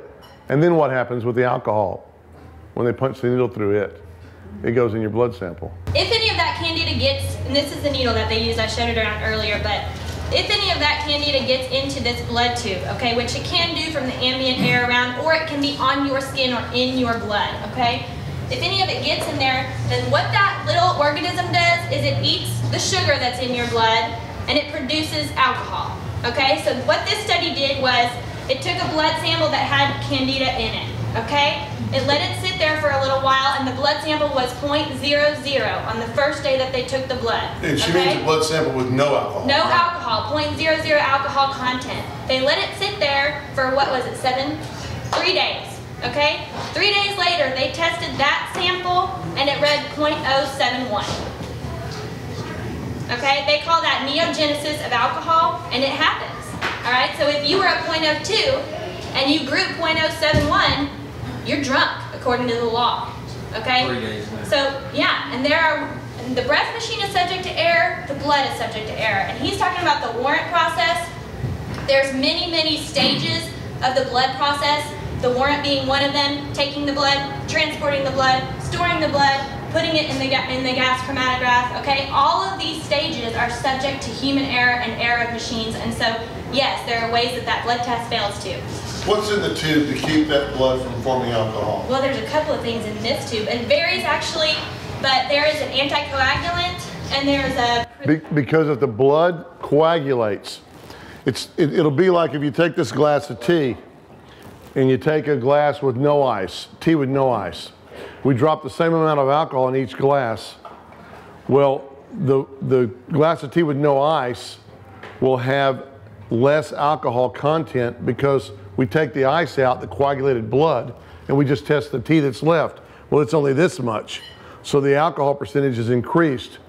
and then what happens with the alcohol when they punch the needle through it? It goes in your blood sample. If any of that candida gets, and this is the needle that they use, I showed it around earlier, but if any of that candida gets into this blood tube, okay, which it can do from the ambient air around, or it can be on your skin or in your blood, okay? If any of it gets in there, then what that little organism does is it eats the sugar that's in your blood and it produces alcohol, okay? So what this study did was it took a blood sample that had candida in it, okay? It let it sit there for a little while, and the blood sample was 0.00 on the first day that they took the blood. And she means a blood sample with no alcohol. No alcohol, 0.00 alcohol content. They let it sit there for, what was it, 3 days, okay? 3 days later, they tested that sample, and it read 0.071. Okay, they call that neogenesis of alcohol, and it happens. All right, so if you were at 0.02 and you grew 0.071, you're drunk according to the law. Okay? 3 days later. So yeah, and the breath machine is subject to error, the blood is subject to error. And he's talking about the warrant process. There's many, many stages of the blood process. The warrant being one of them, taking the blood, transporting the blood, storing the blood, putting it in the gas chromatograph, okay? All of these stages are subject to human error and error of machines, and so, yes, there are ways that blood test fails too. What's in the tube to keep that blood from forming alcohol? Well, there's a couple of things in this tube. It varies actually, but there is an anticoagulant, and there's a... Because if the blood coagulates, it'll be like if you take this glass of tea and you take a glass with no ice, tea with no ice. We drop the same amount of alcohol in each glass. Well, the glass of tea with no ice will have less alcohol content because we take the ice out, the coagulated blood, and we just test the tea that's left. Well, it's only this much. So the alcohol percentage is increased.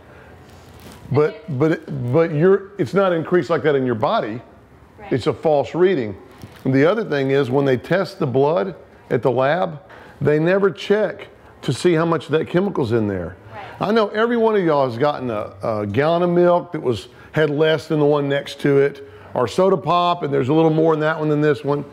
But it's not increased like that in your body. Right. It's a false reading. And the other thing is when they test the blood at the lab, they never check to see how much of that chemical's in there. Right. I know every one of y'all has gotten a gallon of milk that had less than the one next to it, or soda pop, and there's a little more in that one than this one.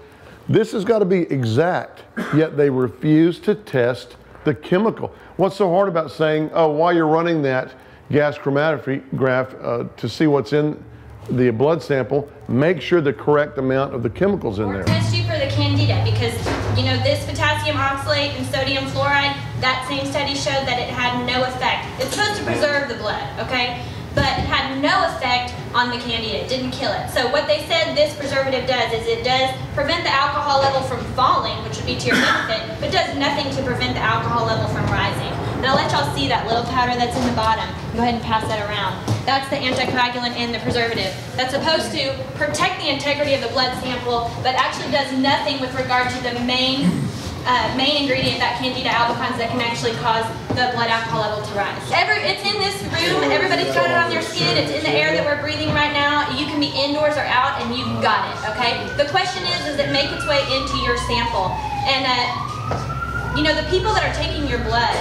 This has got to be exact, yet they refuse to test the chemical. What's so hard about saying, oh, while you're running that gas chromatograph to see what's in the blood sample, make sure the correct amount of the chemicals in Or there. test you for the candida, because this potassium oxalate and sodium fluoride, that same study showed that it had no effect. It's supposed to preserve the blood, okay? But it had no effect on the candida. It didn't kill it. So what they said this preservative does is it does prevent the alcohol level from falling, which would be to your benefit, but does nothing to prevent the alcohol level from rising. And I'll let y'all see that little powder that's in the bottom. Go ahead and pass that around. That's the anticoagulant and the preservative. That's supposed to protect the integrity of the blood sample, but actually does nothing with regard to the main ingredient, that Candida albicans, that can actually cause the blood alcohol level to rise. It's in this room. Everybody's got it on their skin. It's in the air that we're breathing right now. You can be indoors or out, and you've got it, okay? The question is, does it make its way into your sample? And, the people that are taking your blood,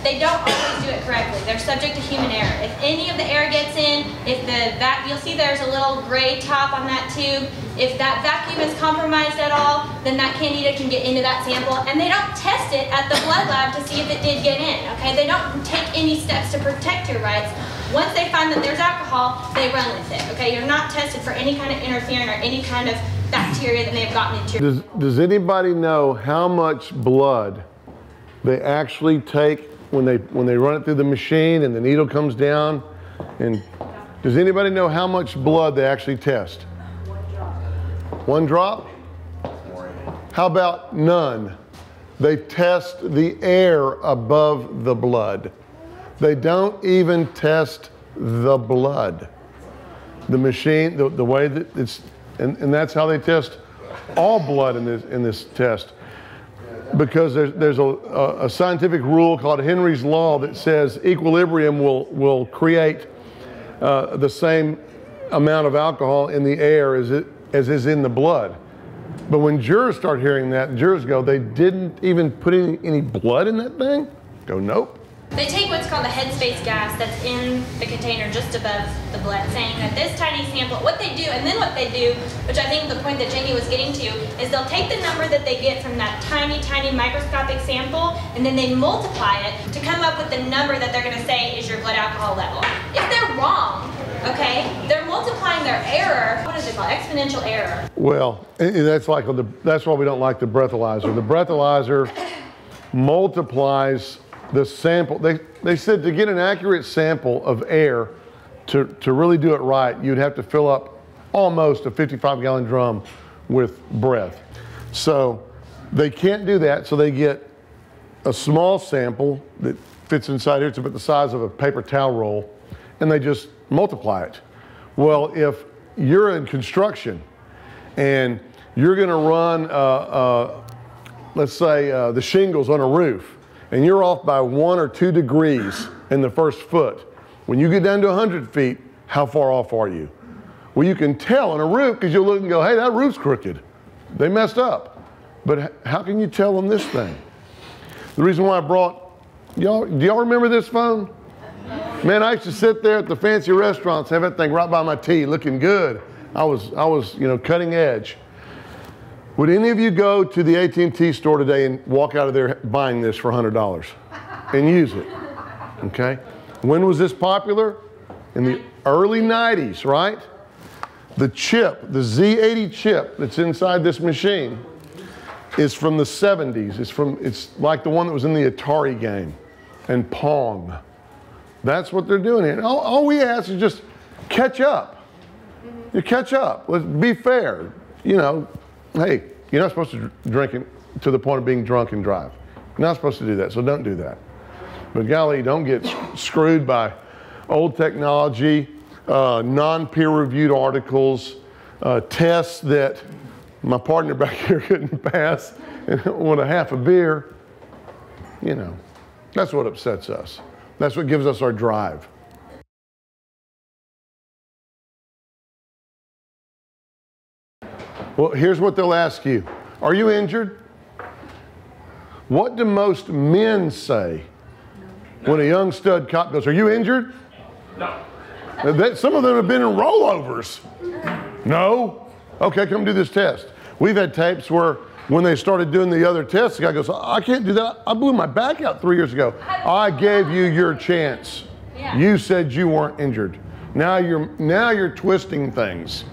they don't always do it correctly. They're subject to human error. If any of the air gets in, you'll see there's a little gray top on that tube. If that vacuum is compromised at all, then that candida can get into that sample, and they don't test it at the blood lab to see if it did get in, okay? They don't take any steps to protect your rights. Once they find that there's alcohol, they run with it, okay? You're not tested for any kind of interferon or any kind of bacteria that may have gotten into your... Does anybody know how much blood they actually take when they run it through the machine and the needle comes down? And does anybody know how much blood they actually test? One drop? How about none? They test the air above the blood. They don't even test the blood. The machine, the way that it's, and that's how they test all blood in this test. Because there's a scientific rule called Henry's Law that says equilibrium will create the same amount of alcohol in the air as is in the blood. But when jurors start hearing that, jurors go, they didn't even put any blood in that thing? Go, nope. They take what's called the headspace gas that's in the container just above the blood, saying that this tiny sample, what they do, which I think the point that Jamie was getting to, is they'll take the number that they get from that tiny, tiny microscopic sample, and then they multiply it to come up with the number that they're going to say is your blood alcohol level. If they're wrong, okay, they're multiplying their error, what is it called, exponential error. Well, that's why we don't like the breathalyzer. The breathalyzer multiplies the sample. They said to get an accurate sample of air, to really do it right, you'd have to fill up almost a 55-gallon drum with breath. So they can't do that, so they get a small sample that fits inside here. It's about the size of a paper towel roll, and they just multiply it. Well, if you're in construction and you're gonna run, let's say the shingles on a roof, and you're off by 1 or 2 degrees in the first foot. When you get down to 100 feet, how far off are you? Well, you can tell on a roof because you'll look and go, hey, that roof's crooked. They messed up. But how can you tell on this thing? The reason why I brought, do y'all remember this phone? Man, I used to sit there at the fancy restaurants, have that thing right by my tea, looking good. I was cutting edge. Would any of you go to the AT&T store today and walk out of there buying this for $100 and use it? Okay. When was this popular? In the early 90s, right? The chip, the Z80 chip that's inside this machine is from the 70s. It's like the one that was in the Atari game and Pong. That's what they're doing here. All we ask is just catch up. You catch up. Let's be fair. Hey, You're not supposed to drink it to the point of being drunk and drive. You're not supposed to do that, so don't do that. But golly, don't get screwed by old technology, non-peer-reviewed articles, tests that my partner back here couldn't pass with a half a beer. You know, that's what upsets us. That's what gives us our drive. Well, here's what they'll ask you. Are you injured? What do most men say when a young stud cop goes, are you injured? No. Some of them have been in rollovers. No? Okay, come do this test. We've had tapes where when they started doing the other tests, the guy goes, I can't do that. I blew my back out 3 years ago. I gave you your chance. Yeah. You said you weren't injured. Now you're twisting things.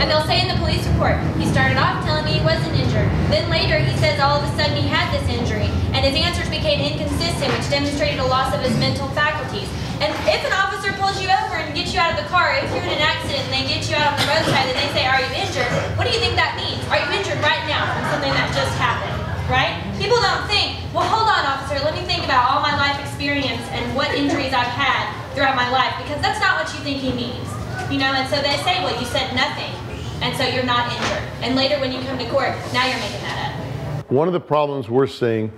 And they'll say in the police report, he started off telling me he wasn't injured. Then later he says all of a sudden he had this injury, and his answers became inconsistent, which demonstrated a loss of his mental faculties. And if an officer pulls you over and gets you out of the car, if you're in an accident and they get you out on the roadside and they say, are you injured? What do you think that means? Are you injured right now from something that just happened, right? People don't think, well, hold on, officer, let me think about all my life experience and what injuries I've had throughout my life, because that's not what you think he means. You know, and so they say, well, you said nothing, and so you're not injured. And later when you come to court, now you're making that up. One of the problems we're seeing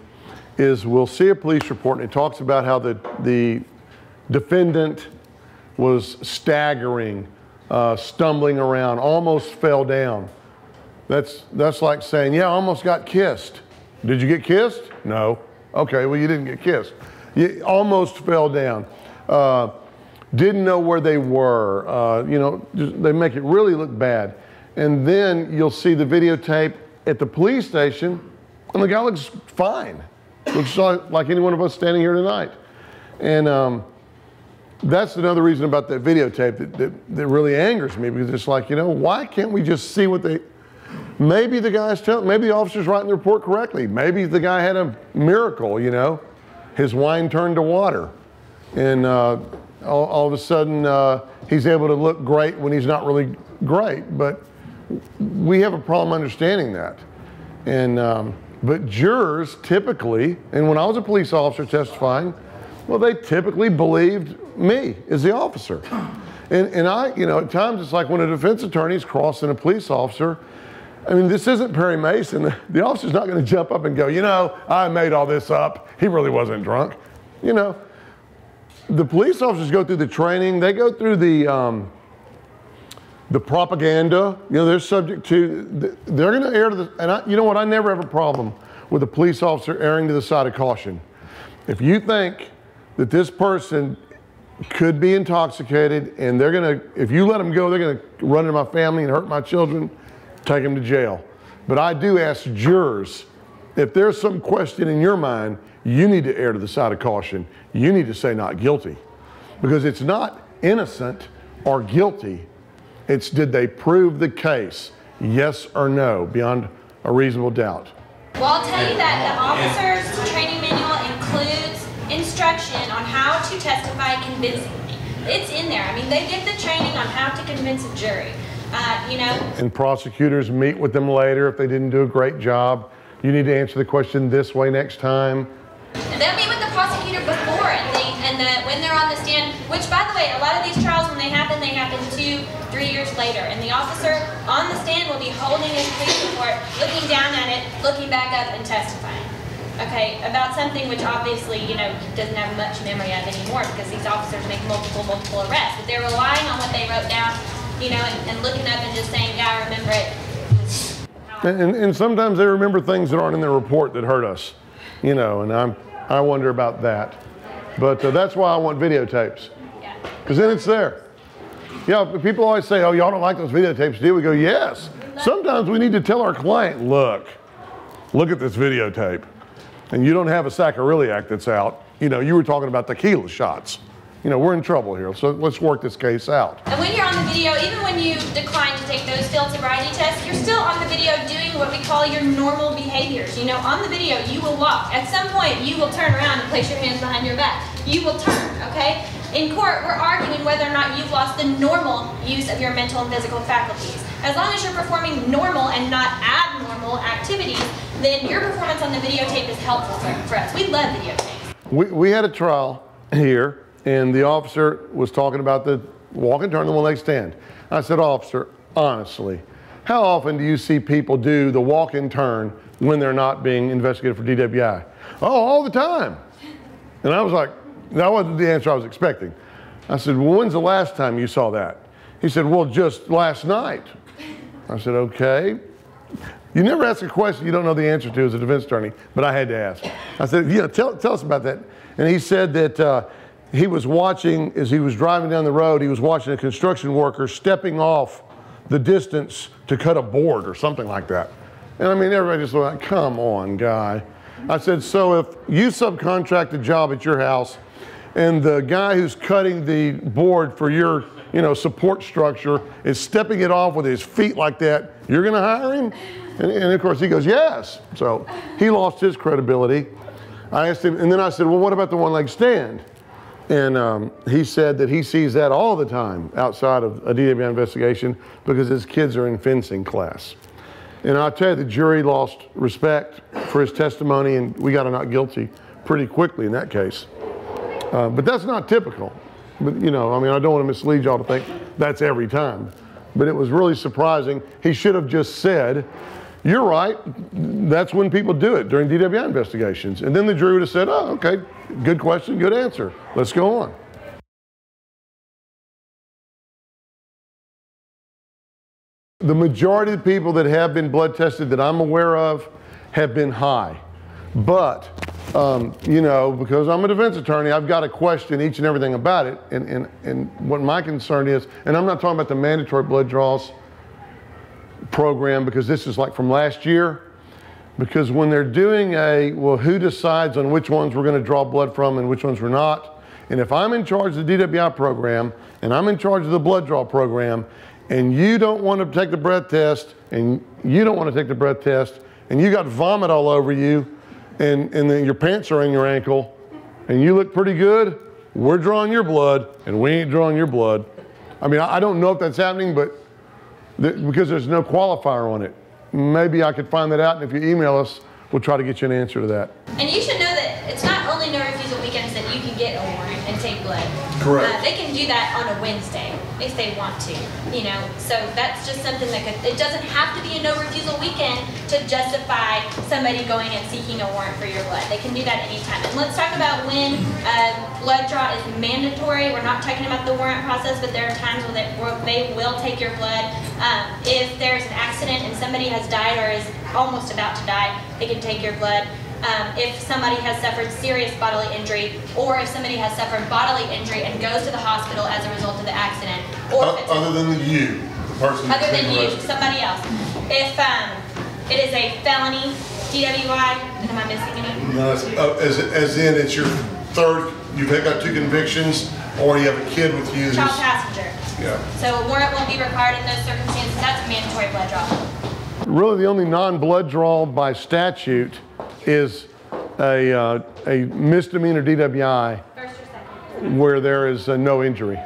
is we'll see a police report and it talks about how the defendant was staggering, stumbling around, almost fell down. That's like saying, yeah, I almost got kissed. Did you get kissed? No. Okay, well, you didn't get kissed. You almost fell down. Didn't know where they were. You know, they make it really look bad. And then you'll see the videotape at the police station, and the guy looks fine. Looks like any one of us standing here tonight. And that's another reason about that videotape that really angers me, because it's like, you know, why can't we just see what they, maybe the guy's telling, maybe the officer's writing the report correctly. Maybe the guy had a miracle, you know, his wine turned to water. And all of a sudden, he's able to look great when he's not really great. But we have a problem understanding that. And, but jurors typically, and when I was a police officer testifying, well, they typically believed me as the officer. And I, you know, at times it's like when a defense attorney's crossing a police officer, I mean, this isn't Perry Mason. The officer's not going to jump up and go, you know, I made all this up. He really wasn't drunk. You know, the police officers go through the training. They go through the propaganda. You know, they're subject to, they're going to err to the, and you know what? I never have a problem with a police officer erring to the side of caution. If you think that this person could be intoxicated and they're going to, if you let them go, they're going to run into my family and hurt my children, take them to jail. But I do ask jurors, if there's some question in your mind, you need to err to the side of caution. You need to say not guilty, because it's not innocent or guilty. It's did they prove the case, yes or no, beyond a reasonable doubt. Well, I'll tell you that the officer's training manual includes instruction on how to testify convincingly. It's in there. I mean, they get the training on how to convince a jury, you know. And prosecutors meet with them later if they didn't do a great job. You need to answer the question this way next time. And they'll meet with the prosecutor before, and when they're on the stand, which, by the way, a lot of these trials, when they happen 2-3 years later. And the officer on the stand will be holding his police report, looking down at it, looking back up, and testifying. Okay, about something which obviously, you know, doesn't have much memory of anymore, because these officers make multiple arrests. But they're relying on what they wrote down, you know, and looking up and just saying, yeah, I remember it. And sometimes they remember things that aren't in the report that hurt us, you know, and I wonder about that. But that's why I want videotapes, because then it's there. Yeah, people always say, oh, y'all don't like those videotapes, do you? We go, yes. Sometimes we need to tell our client, look at this videotape. And you don't have a sacroiliac that's out. You know, you were talking about tequila shots. You know, we're in trouble here, so let's work this case out. And when you're on the video, even when you decline to take those field sobriety tests, you're still on the video doing what we call your normal behaviors. You know, on the video, you will walk. At some point, you will turn around and place your hands behind your back. You will turn, okay? In court, we're arguing whether or not you've lost the normal use of your mental and physical faculties. As long as you're performing normal and not abnormal activities, then your performance on the videotape is helpful for us. We love videotapes. We had a trial here, and the officer was talking about the walk and turn, the one leg stand. I said, officer, honestly, how often do you see people do the walk and turn when they're not being investigated for DWI? Oh, all the time. And I was like, that wasn't the answer I was expecting. I said, well, when's the last time you saw that? He said, well, just last night. I said, okay. You never ask a question you don't know the answer to as a defense attorney, but I had to ask. I said, yeah, tell us about that. And he said that he was watching, as he was driving down the road, he was watching a construction worker stepping off the distance to cut a board or something like that. And I mean, everybody just went, come on, guy. I said, so if you subcontract a job at your house and the guy who's cutting the board for your support structure is stepping it off with his feet like that, you're gonna hire him? And of course he goes, yes. So he lost his credibility. I asked him, and then I said, well, what about the one leg stand? And he said that he sees that all the time outside of a DWI investigation because his kids are in fencing class. And I'll tell you, the jury lost respect for his testimony, and we got a not guilty pretty quickly in that case. But that's not typical. But I mean, I don't want to mislead y'all to think that's every time. But it was really surprising. He should have just said, you're right, that's when people do it, during DWI investigations. And then the jury would have said, oh, okay, good question, good answer. Let's go on. The majority of the people that have been blood tested that I'm aware of have been high. But, because I'm a defense attorney, I've got to question each and everything about it. And what my concern is, and I'm not talking about the mandatory blood draws program, because this is like from last year, because when they're doing who decides on which ones we're going to draw blood from and which ones we're not, and if I'm in charge of the DWI program and I'm in charge of the blood draw program, and you don't want to take the breath test, and you don't want to take the breath test, and you got vomit all over you, and then your pants are in your ankle, and you look pretty good, we're drawing your blood, and we ain't drawing your blood. I mean, I don't know if that's happening, but because there's no qualifier on it. Maybe I could find that out, and if you email us, we'll try to get you an answer to that. And you should know that it's not only no refusal weekends that you can get a warrant and take blood. Correct. They can do that on a Wednesday if they want to, So that's just something that it doesn't have to be a no refusal weekend to justify somebody going and seeking a warrant for your blood. They can do that anytime. And let's talk about when blood draw is mandatory. We're not talking about the warrant process, but there are times where they will take your blood. If there's an accident and somebody has died or is almost about to die, they can take your blood. If somebody has suffered serious bodily injury, or if somebody has suffered bodily injury and goes to the hospital as a result of the accident, or Other than you, the person other than you, somebody else. If it is a felony, DWI, and am I missing any? No, as in it's your third, you've got 2 convictions, or you have a kid with you. Child passenger. Yeah. So a warrant won't be required in those circumstances. That's a mandatory blood draw. Really, the only non-blood draw by statute is a misdemeanor DWI First or second? where there is no injury.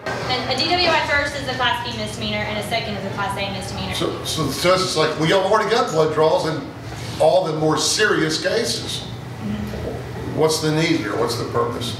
And a DWI first is a Class B misdemeanor, and a second is a Class A misdemeanor. So the judge is like, well, y'all already got blood draws in all the more serious cases. What's the need here? What's the purpose?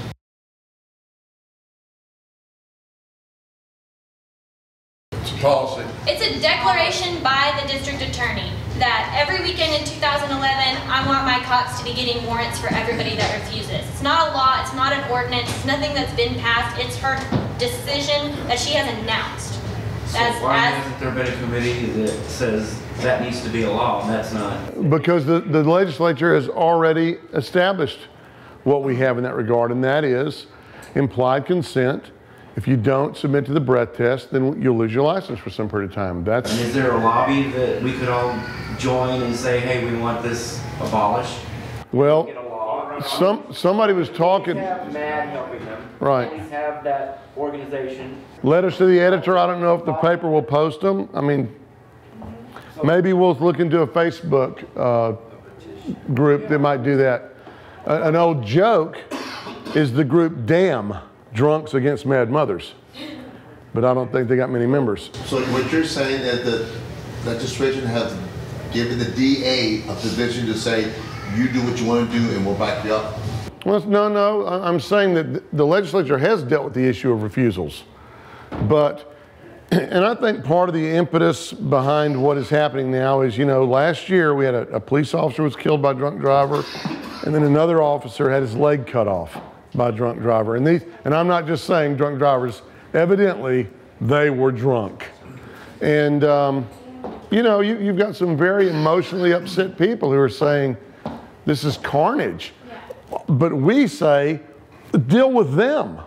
It's a policy. It's a declaration by the district attorney that every weekend in 2011, I want my cops to be getting warrants for everybody that refuses. It's not a law, it's not an ordinance, it's nothing that's been passed, it's her decision that she has announced. So why isn't there been a committee that says that needs to be a law, and that's not? Because the legislature has already established what we have in that regard, and that is implied consent. If you don't submit to the breath test, then you'll lose your license for some period of time. And is there a lobby that we could all join and say, hey, we want this abolished? Well, somebody was talking. Have MAD helping them. Right. Always have that organization. Letters to the editor. I don't know if the paper will post them. I mean, maybe we'll look into a Facebook group that might do that. An old joke is the group DAM, Drunks Against Mad Mothers. but I don't think they got many members. So what you're saying is that the legislation has given the DA a position to say, you do what you want to do and we'll back you up? Well, no, I'm saying that the legislature has dealt with the issue of refusals. But, and I think part of the impetus behind what is happening now is, you know, last year we had a police officer was killed by a drunk driver, and then another officer had his leg cut off by a drunk driver. And I'm not just saying drunk drivers, evidently they were drunk. And, you know, you've got some very emotionally upset people who are saying, this is carnage. But we say, deal with them.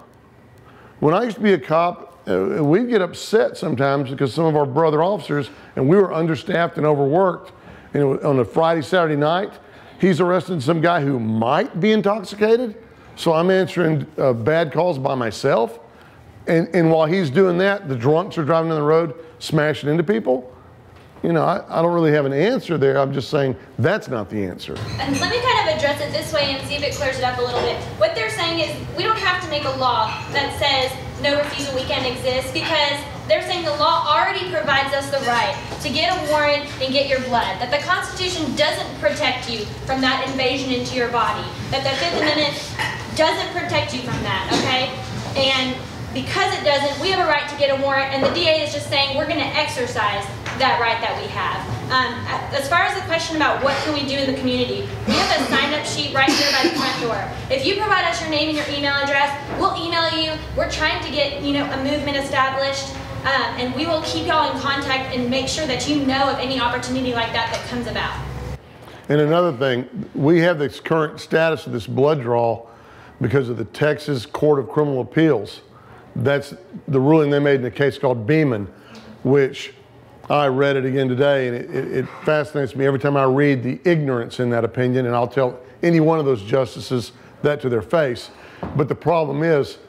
When I used to be a cop, we'd get upset sometimes because some of our brother officers, and we were understaffed and overworked, and on a Friday, Saturday night, he's arresting some guy who might be intoxicated. So I'm answering bad calls by myself. And while he's doing that, the drunks are driving down the road, smashing into people. You know, I don't really have an answer there. I'm just saying that's not the answer. And let me kind of address it this way and see if it clears it up a little bit. What they're saying is we don't have to make a law that says no refusal weekend exists, because they're saying the law already provides us the right to get a warrant and get your blood. That the Constitution doesn't protect you from that invasion into your body. That the Fifth Amendment doesn't protect you from that, okay? And because it doesn't, we have a right to get a warrant, and the DA is just saying we're going to exercise that right that we have. As far as the question about what can we do in the community, we have a sign-up sheet right here by the front door. If you provide us your name and your email address, we'll email you. We're trying to get, you know, a movement established, and we will keep y'all in contact and make sure that you know of any opportunity like that that comes about. And another thing, we have this current status of this blood draw because of the Texas Court of Criminal Appeals. That's the ruling they made in a case called Beeman, which I read it again today, and it fascinates me every time I read the ignorance in that opinion, and I'll tell any one of those justices that to their face. But the problem is,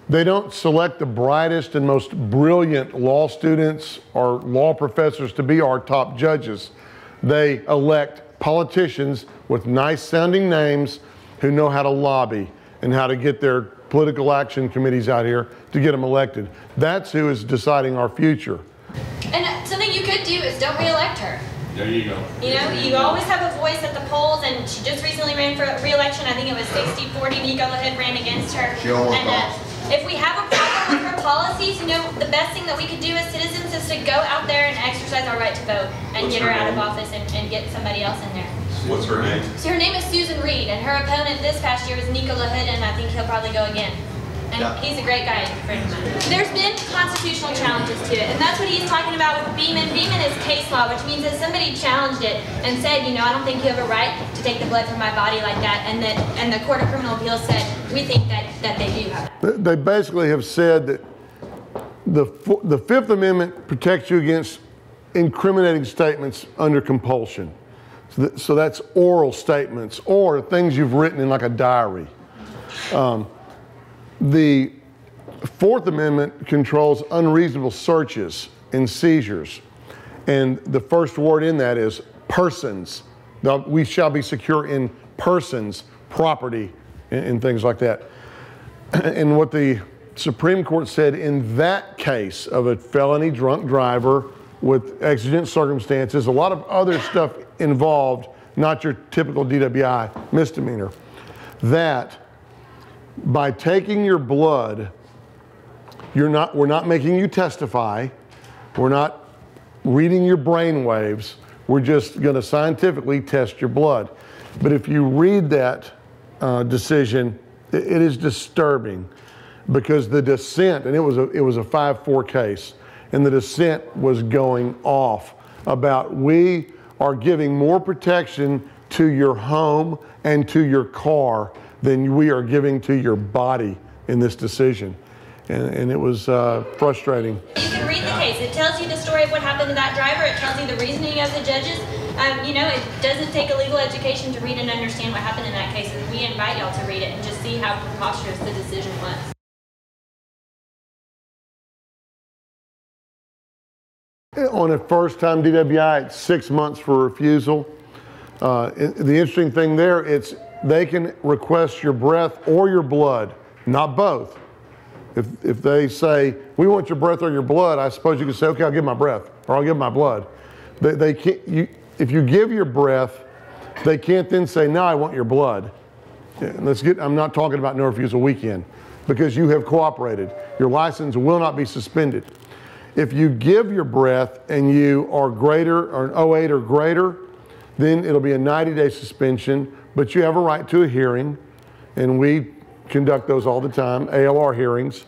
they don't select the brightest and most brilliant law students or law professors to be our top judges. They elect politicians with nice sounding names who know how to lobby and how to get their political action committees out here to get them elected. That's who is deciding our future. And something you could do is don't re-elect her. There you go. You know, you always have a voice at the polls, and she just recently ran for re-election. I think it was 60-40. Nico LaHood ran against her. And if we have a problem with her policies, you know, the best thing that we could do as citizens is to go out there and exercise our right to vote and get her out of office and get somebody else in there. What's her name? So her name is Susan Reed, and her opponent this past year was Nico LaHood, and I think he'll probably go again. And he's a great guy, a friend of mine. There's been constitutional challenges to it, and that's what he's talking about with Beeman. Beeman is case law, which means that somebody challenged it and said, you know, I don't think you have a right to take the blood from my body like that, and the Court of Criminal Appeals said, we think that they do have that. They basically have said that the Fifth Amendment protects you against incriminating statements under compulsion. So that's oral statements or things you've written in like a diary. The Fourth Amendment controls unreasonable searches and seizures. And the first word in that is persons. Now, we shall be secure in persons, property, and things like that. And what the Supreme Court said in that case of a felony drunk driver with exigent circumstances, a lot of other stuff involved, not your typical DWI misdemeanor, that by taking your blood, we're not making you testify, we're not reading your brain waves, we're just going to scientifically test your blood. But if you read that decision, it is disturbing, because the dissent, and it was a 5-4 case, and the dissent was going off about we are giving more protection to your home and to your car than we are giving to your body in this decision. And it was frustrating. You can read the case. It tells you the story of what happened to that driver. It tells you the reasoning of the judges. You know, it doesn't take a legal education to read and understand what happened in that case. And we invite y'all to read it and just see how preposterous the decision was. On a first-time DWI, it's 6 months for refusal. The interesting thing there, they can request your breath or your blood, not both. If they say, we want your breath or your blood, I suppose you could say, okay, I'll give my breath or I'll give my blood. They can't, if you give your breath, they can't then say, no, I want your blood. I'm not talking about no refusal weekend because you have cooperated. Your license will not be suspended. If you give your breath and you are greater or an 08 or greater, then it'll be a 90-day suspension, but you have a right to a hearing, and we conduct those all the time, ALR hearings.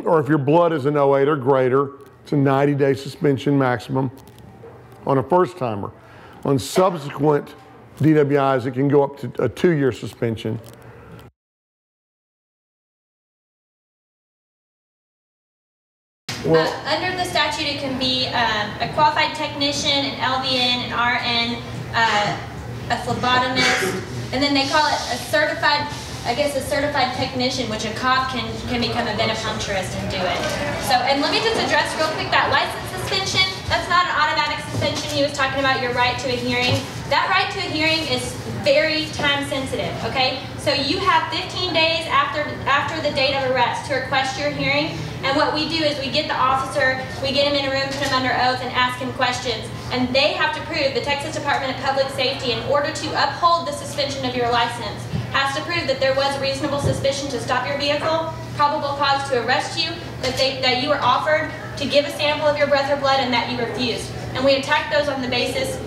Or if your blood is an 08 or greater, it's a 90-day suspension maximum on a first-timer. On subsequent DWIs, it can go up to a 2-year suspension. Well, under the statute, it can be a qualified technician, an LVN, an RN, a phlebotomist, and then they call it a certified, I guess, a certified technician, which a cop can become a venipuncturist and do it. So, and let me just address real quick that license suspension. That's not an automatic suspension. He was talking about your right to a hearing. That right to a hearing is very time sensitive, okay? So you have 15 days after the date of arrest to request your hearing. And what we do is we get the officer, we get him in a room, put him under oath, and ask him questions. And they have to prove, the Texas Department of Public Safety, in order to uphold the suspension of your license, has to prove that there was reasonable suspicion to stop your vehicle, probable cause to arrest you, that you were offered to give a sample of your breath or blood, and that you refused. And we attack those on the basis,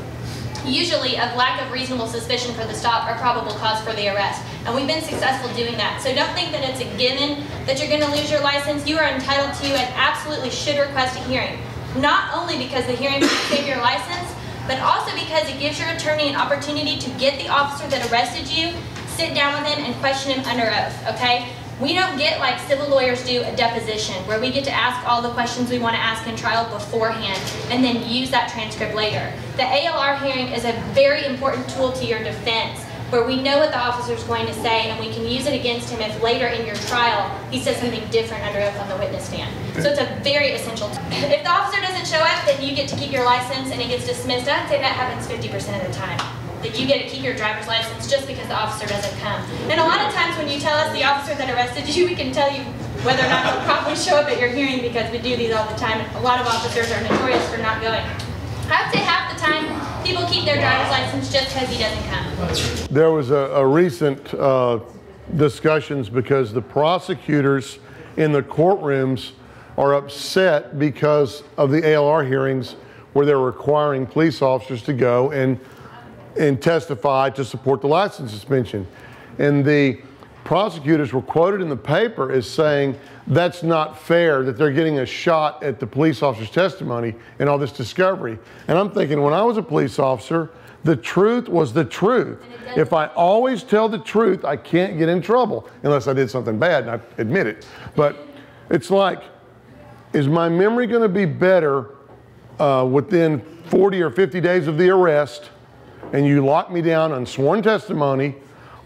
usually, of lack of reasonable suspicion for the stop or probable cause for the arrest. And we've been successful doing that. So don't think that it's a given that you're going to lose your license. You are entitled to and absolutely should request a hearing. Not only because the hearing will save your license, but also because it gives your attorney an opportunity to get the officer that arrested you, sit down with him, and question him under oath, okay? We don't get, like civil lawyers do, a deposition where we get to ask all the questions we want to ask in trial beforehand and then use that transcript later. The ALR hearing is a very important tool to your defense where we know what the officer is going to say and we can use it against him if later in your trial he says something different under oath on the witness stand. So it's a very essential tool. If the officer doesn't show up, then you get to keep your license and it gets dismissed. I'd say that happens 50% of the time. That you get to keep your driver's license just because the officer doesn't come. And a lot of times when you tell us the officer that arrested you, we can tell you whether or not he'll probably show up at your hearing because we do these all the time. And a lot of officers are notorious for not going. I'd say half the time people keep their driver's license just because he doesn't come. There was a recent discussions because the prosecutors in the courtrooms are upset because of the ALR hearings where they're requiring police officers to go and testify to support the license suspension. And the prosecutors were quoted in the paper as saying that's not fair, that they're getting a shot at the police officer's testimony and all this discovery. And I'm thinking, when I was a police officer, the truth was the truth. If I always tell the truth, I can't get in trouble unless I did something bad, and I admit it. But it's like, is my memory going to be better within 40 or 50 days of the arrest and you lock me down on sworn testimony,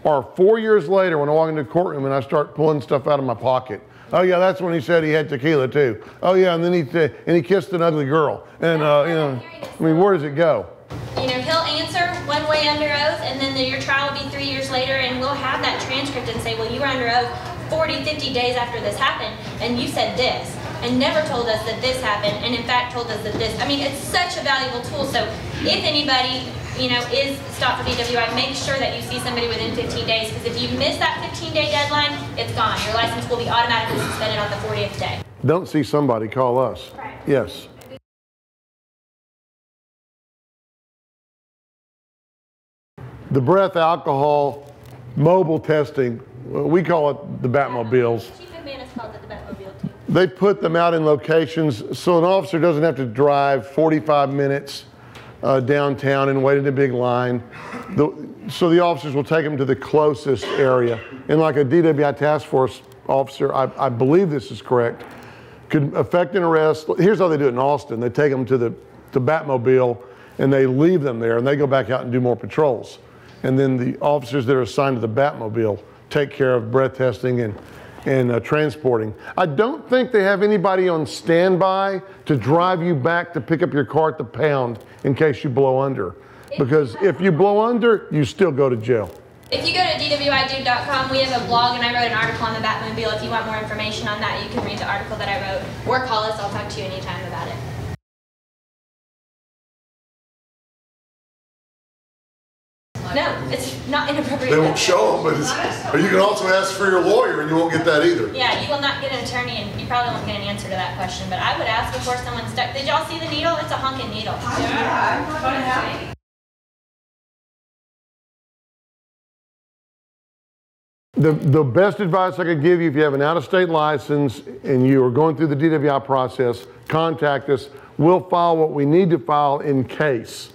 or 4 years later when I walk into the courtroom and I start pulling stuff out of my pocket? Oh yeah, that's when he said he had tequila too. Oh yeah, and then he kissed an ugly girl. And you know, I mean, where does it go? You know, he'll answer one way under oath, and then your trial will be 3 years later, and we'll have that transcript and say, well, you were under oath 40, 50 days after this happened, and you said this, and never told us that this happened, and in fact told us that this. I mean, it's such a valuable tool. So if anybody, you know, is stopped for DWI, make sure that you see somebody within 15 days, because if you miss that 15-day deadline, it's gone. Your license will be automatically suspended on the 40th day. Don't see somebody, call us. Right. Yes. The breath alcohol mobile testing, we call it the Batmobiles. Chief McManus called it the Batmobile too. They put them out in locations so an officer doesn't have to drive 45 minutes downtown and wait in a big line. So the officers will take them to the closest area. And like a DWI task force officer, I believe this is correct, could effect an arrest. Here's how they do it in Austin. They take them to the Batmobile and they leave them there and they go back out and do more patrols. And then the officers that are assigned to the Batmobile take care of breath testing and transporting. I don't think they have anybody on standby to drive you back to pick up your car at the pound in case you blow under. Because if you blow under, you still go to jail. If you go to DWIdude.com, we have a blog and I wrote an article on the Batmobile. If you want more information on that, you can read the article that I wrote or call us. I'll talk to you anytime about it. No, it's not inappropriate. They won't show them, but or you can also ask for your lawyer and you won't get that either. Yeah, you will not get an attorney and you probably won't get an answer to that question, but I would ask before someone stuck. Did y'all see the needle? It's a honking needle. Yeah. The best advice I could give you if you have an out-of-state license and you are going through the DWI process, contact us. We'll file what we need to file in case.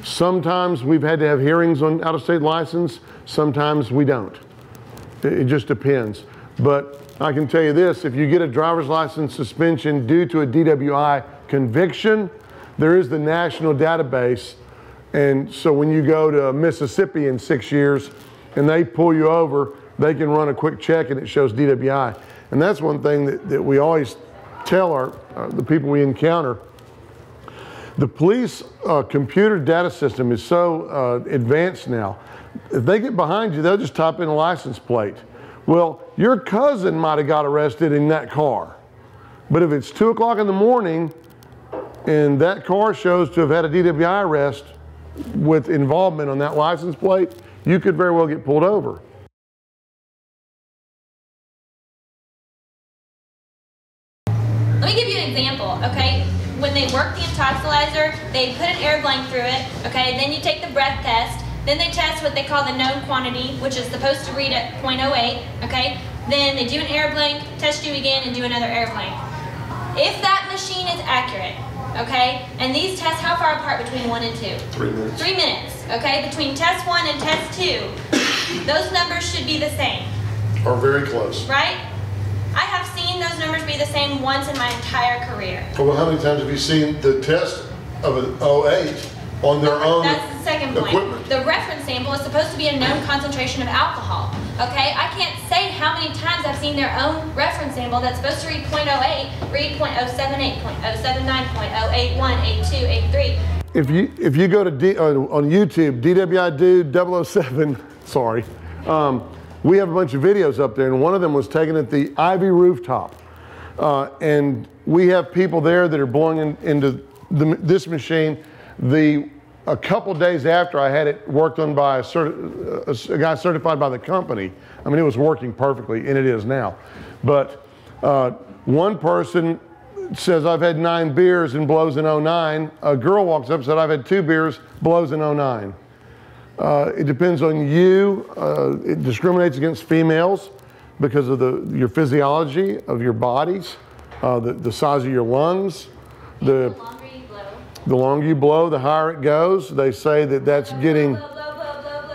Sometimes we've had to have hearings on out-of-state license, sometimes we don't. It just depends. But I can tell you this, if you get a driver's license suspension due to a DWI conviction, there is the national database. And so when you go to Mississippi in 6 years and they pull you over, they can run a quick check and it shows DWI. And that's one thing that we always tell the people we encounter. The police computer data system is so advanced now. If they get behind you, they'll just type in a license plate. Well, your cousin might have got arrested in that car. But if it's 2 o'clock in the morning and that car shows to have had a DWI arrest with involvement on that license plate, you could very well get pulled over. Let me give you an example, okay? When they work the intoxilizer, they put an air blank through it, okay? Then you take the breath test. Then they test what they call the known quantity, which is supposed to read at 0.08, okay? Then they do an air blank, test you again, and do another air blank. If that machine is accurate, okay? And these tests, how far apart between 1 and 2? 3 minutes. 3 minutes, okay? Between test 1 and test 2, those numbers should be the same. Or very close. Right? I have seen those numbers be the same once in my entire career. Well, how many times have you seen the test of an 08 on their own That's the second point. equipment? The reference sample is supposed to be a known concentration of alcohol. Okay? I can't say how many times I've seen their own reference sample that's supposed to read 0.08, read 0.078, 0.079, 0.081, 82, 83. If you go to on YouTube, DWI Dude 007, sorry, we have a bunch of videos up there, and one of them was taken at the Ivy rooftop. And we have people there that are blowing into this machine. A couple days after I had it worked on by a guy certified by the company, I mean, it was working perfectly, and it is now. But one person says, I've had 9 beers and blows in 09. A girl walks up and said, I've had 2 beers, blows in 09. It depends on you. It discriminates against females because of your physiology of your bodies, the size of your lungs. The longer you blow, the higher it goes. They say that's getting,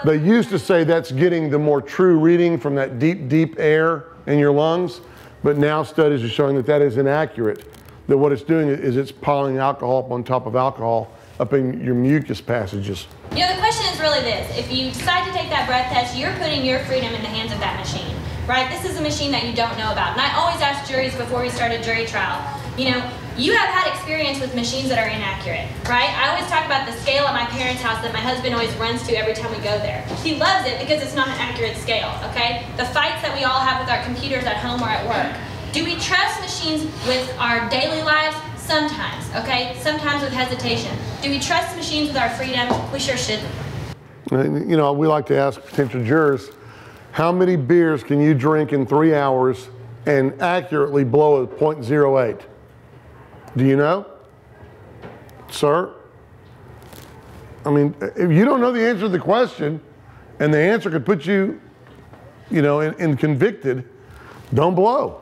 they used to say that's getting the more true reading from that deep, deep air in your lungs. But now studies are showing that is inaccurate. That what it's doing is it's piling alcohol up on top of alcohol up in your mucus passages. You know, the question is really this. If you decide to take that breath test, you're putting your freedom in the hands of that machine, right? This is a machine that you don't know about. And I always ask juries before we start a jury trial, you know, you have had experience with machines that are inaccurate, right? I always talk about the scale at my parents' house that my husband always runs to every time we go there. He loves it because it's not an accurate scale, okay? The fights that we all have with our computers at home or at work. Do we trust machines with our daily lives? Sometimes, okay? Sometimes with hesitation. Do we trust machines with our freedom? We sure shouldn't. You know, we like to ask potential jurors, how many beers can you drink in 3 hours and accurately blow a 0.08? Do you know? Sir? I mean, if you don't know the answer to the question, and the answer could put you, you know, in convicted, don't blow.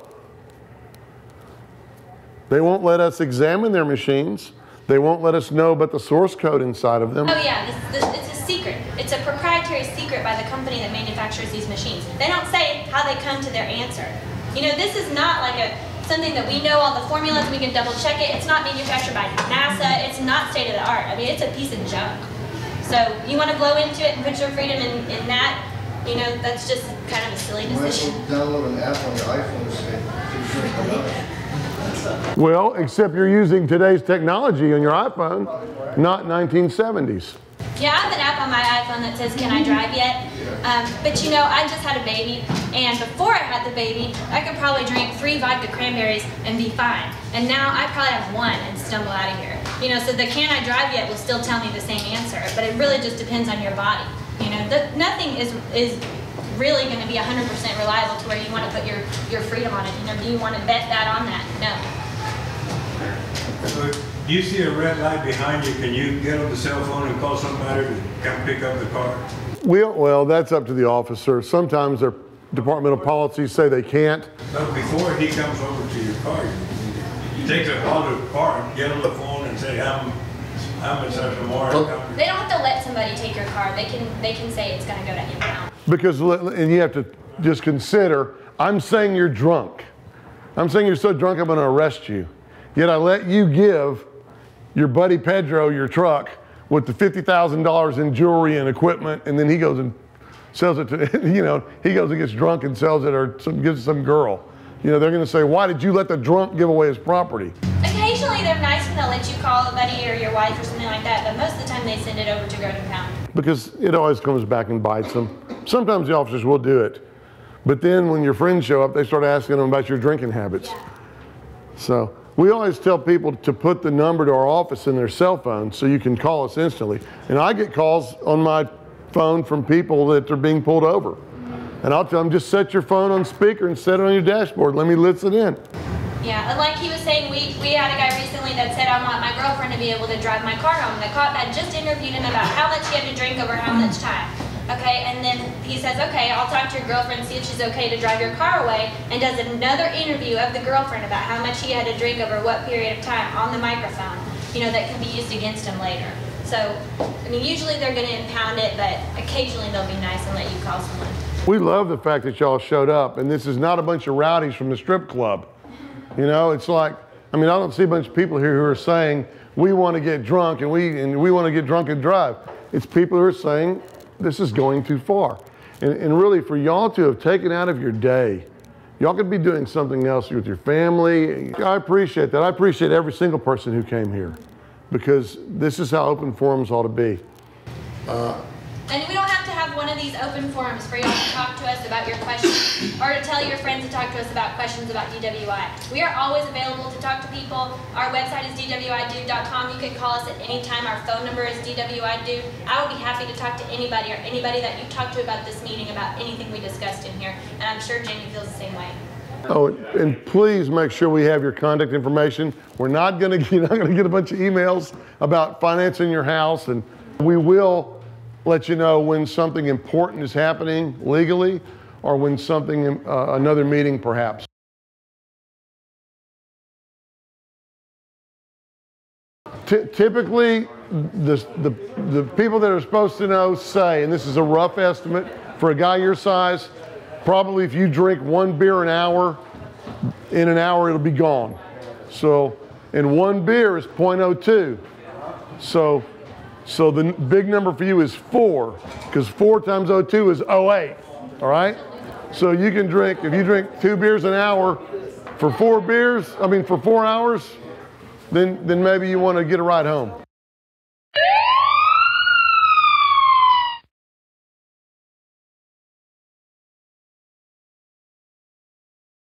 They won't let us examine their machines. They won't let us know about the source code inside of them. Oh yeah, it's a secret. It's a proprietary secret by the company that manufactures these machines. They don't say how they come to their answer. You know, this is not like something that we know all the formulas, we can double check it. It's not manufactured by NASA. It's not state of the art. I mean, it's a piece of junk. So you want to blow into it and put your freedom in that, you know, that's just kind of a silly decision. You might as well download an app on your iPhone and say, drink another. Well, except you're using today's technology on your iPhone, not 1970s. Yeah, I have an app on my iPhone that says, "Can I drive yet?" But you know, I just had a baby, and before I had the baby, I could probably drink 3 vodka cranberries and be fine. And now I probably have 1 and stumble out of here. You know, so the "Can I drive yet" will still tell me the same answer, but it really just depends on your body. You know, nothing is really going to be 100% reliable to where you want to put your freedom on it. You know, do you want to bet that on that? No. So if you see a red light behind you, can you get on the cell phone and call somebody to come pick up the car? Well, that's up to the officer. Sometimes their departmental policies say they can't. But before he comes over to your car, you take the call to the car and get on the phone and say, I'm in such a warrant. They don't have to let somebody take your car. They can say it's going to go to impound. Because, and you have to just consider, I'm saying you're drunk. I'm saying you're so drunk I'm going to arrest you. Yet I let you give your buddy Pedro your truck with the $50,000 in jewelry and equipment, and then he goes and sells it to, you know, he goes and gets drunk and sells it or gives it to some girl. You know, they're going to say, why did you let the drunk give away his property? Occasionally they're nice and they'll let you call a buddy or your wife or something like that, but most of the time they send it over to go to impound. Because it always comes back and bites them. Sometimes the officers will do it, but then when your friends show up, they start asking them about your drinking habits. Yeah. So we always tell people to put the number to our office in their cell phone so you can call us instantly. And I get calls on my phone from people that are being pulled over. And I'll tell them, just set your phone on speaker and set it on your dashboard. Let me listen in. Yeah, and like he was saying, we had a guy recently that said, I want my girlfriend to be able to drive my car home. And the cop had just interviewed him about how much he had to drink over how much time. Okay, and then he says, okay, I'll talk to your girlfriend, see if she's okay to drive your car away, and does another interview of the girlfriend about how much he had to drink over what period of time on the microphone, you know, that can be used against him later. So, I mean, usually they're going to impound it, but occasionally they'll be nice and let you call someone. We love the fact that y'all showed up, and this is not a bunch of rowdies from the strip club. You know, it's like, I mean, I don't see a bunch of people here who are saying, we want to get drunk and we want to get drunk and drive. It's people who are saying, this is going too far. And really, for y'all to have taken out of your day, y'all could be doing something else with your family. I appreciate that. I appreciate every single person who came here, because this is how open forums ought to be. And we don't have to have one of these open forums for y'all to talk to us about your questions or to tell your friends to talk to us about questions about DWI. We are always available to talk to people. Our website is DWIdude.com. You can call us at any time. Our phone number is DWIdude. I will be happy to talk to anybody or anybody that you talk to about this meeting, about anything we discussed in here. And I'm sure Jamie feels the same way. Oh, and please make sure we have your contact information. You're not going to get a bunch of emails about financing your house, and we will let you know when something important is happening legally or when something, another meeting perhaps. Typically, the people that are supposed to know say, and this is a rough estimate for a guy your size, probably if you drink 1 beer an hour, in an hour it'll be gone. So, and 1 beer is 0.02. So the big number for you is 4, because 4 times 0.2 is 0.8, all right? So you can drink, if you drink 2 beers an hour for 4 hours, then maybe you want to get a ride home.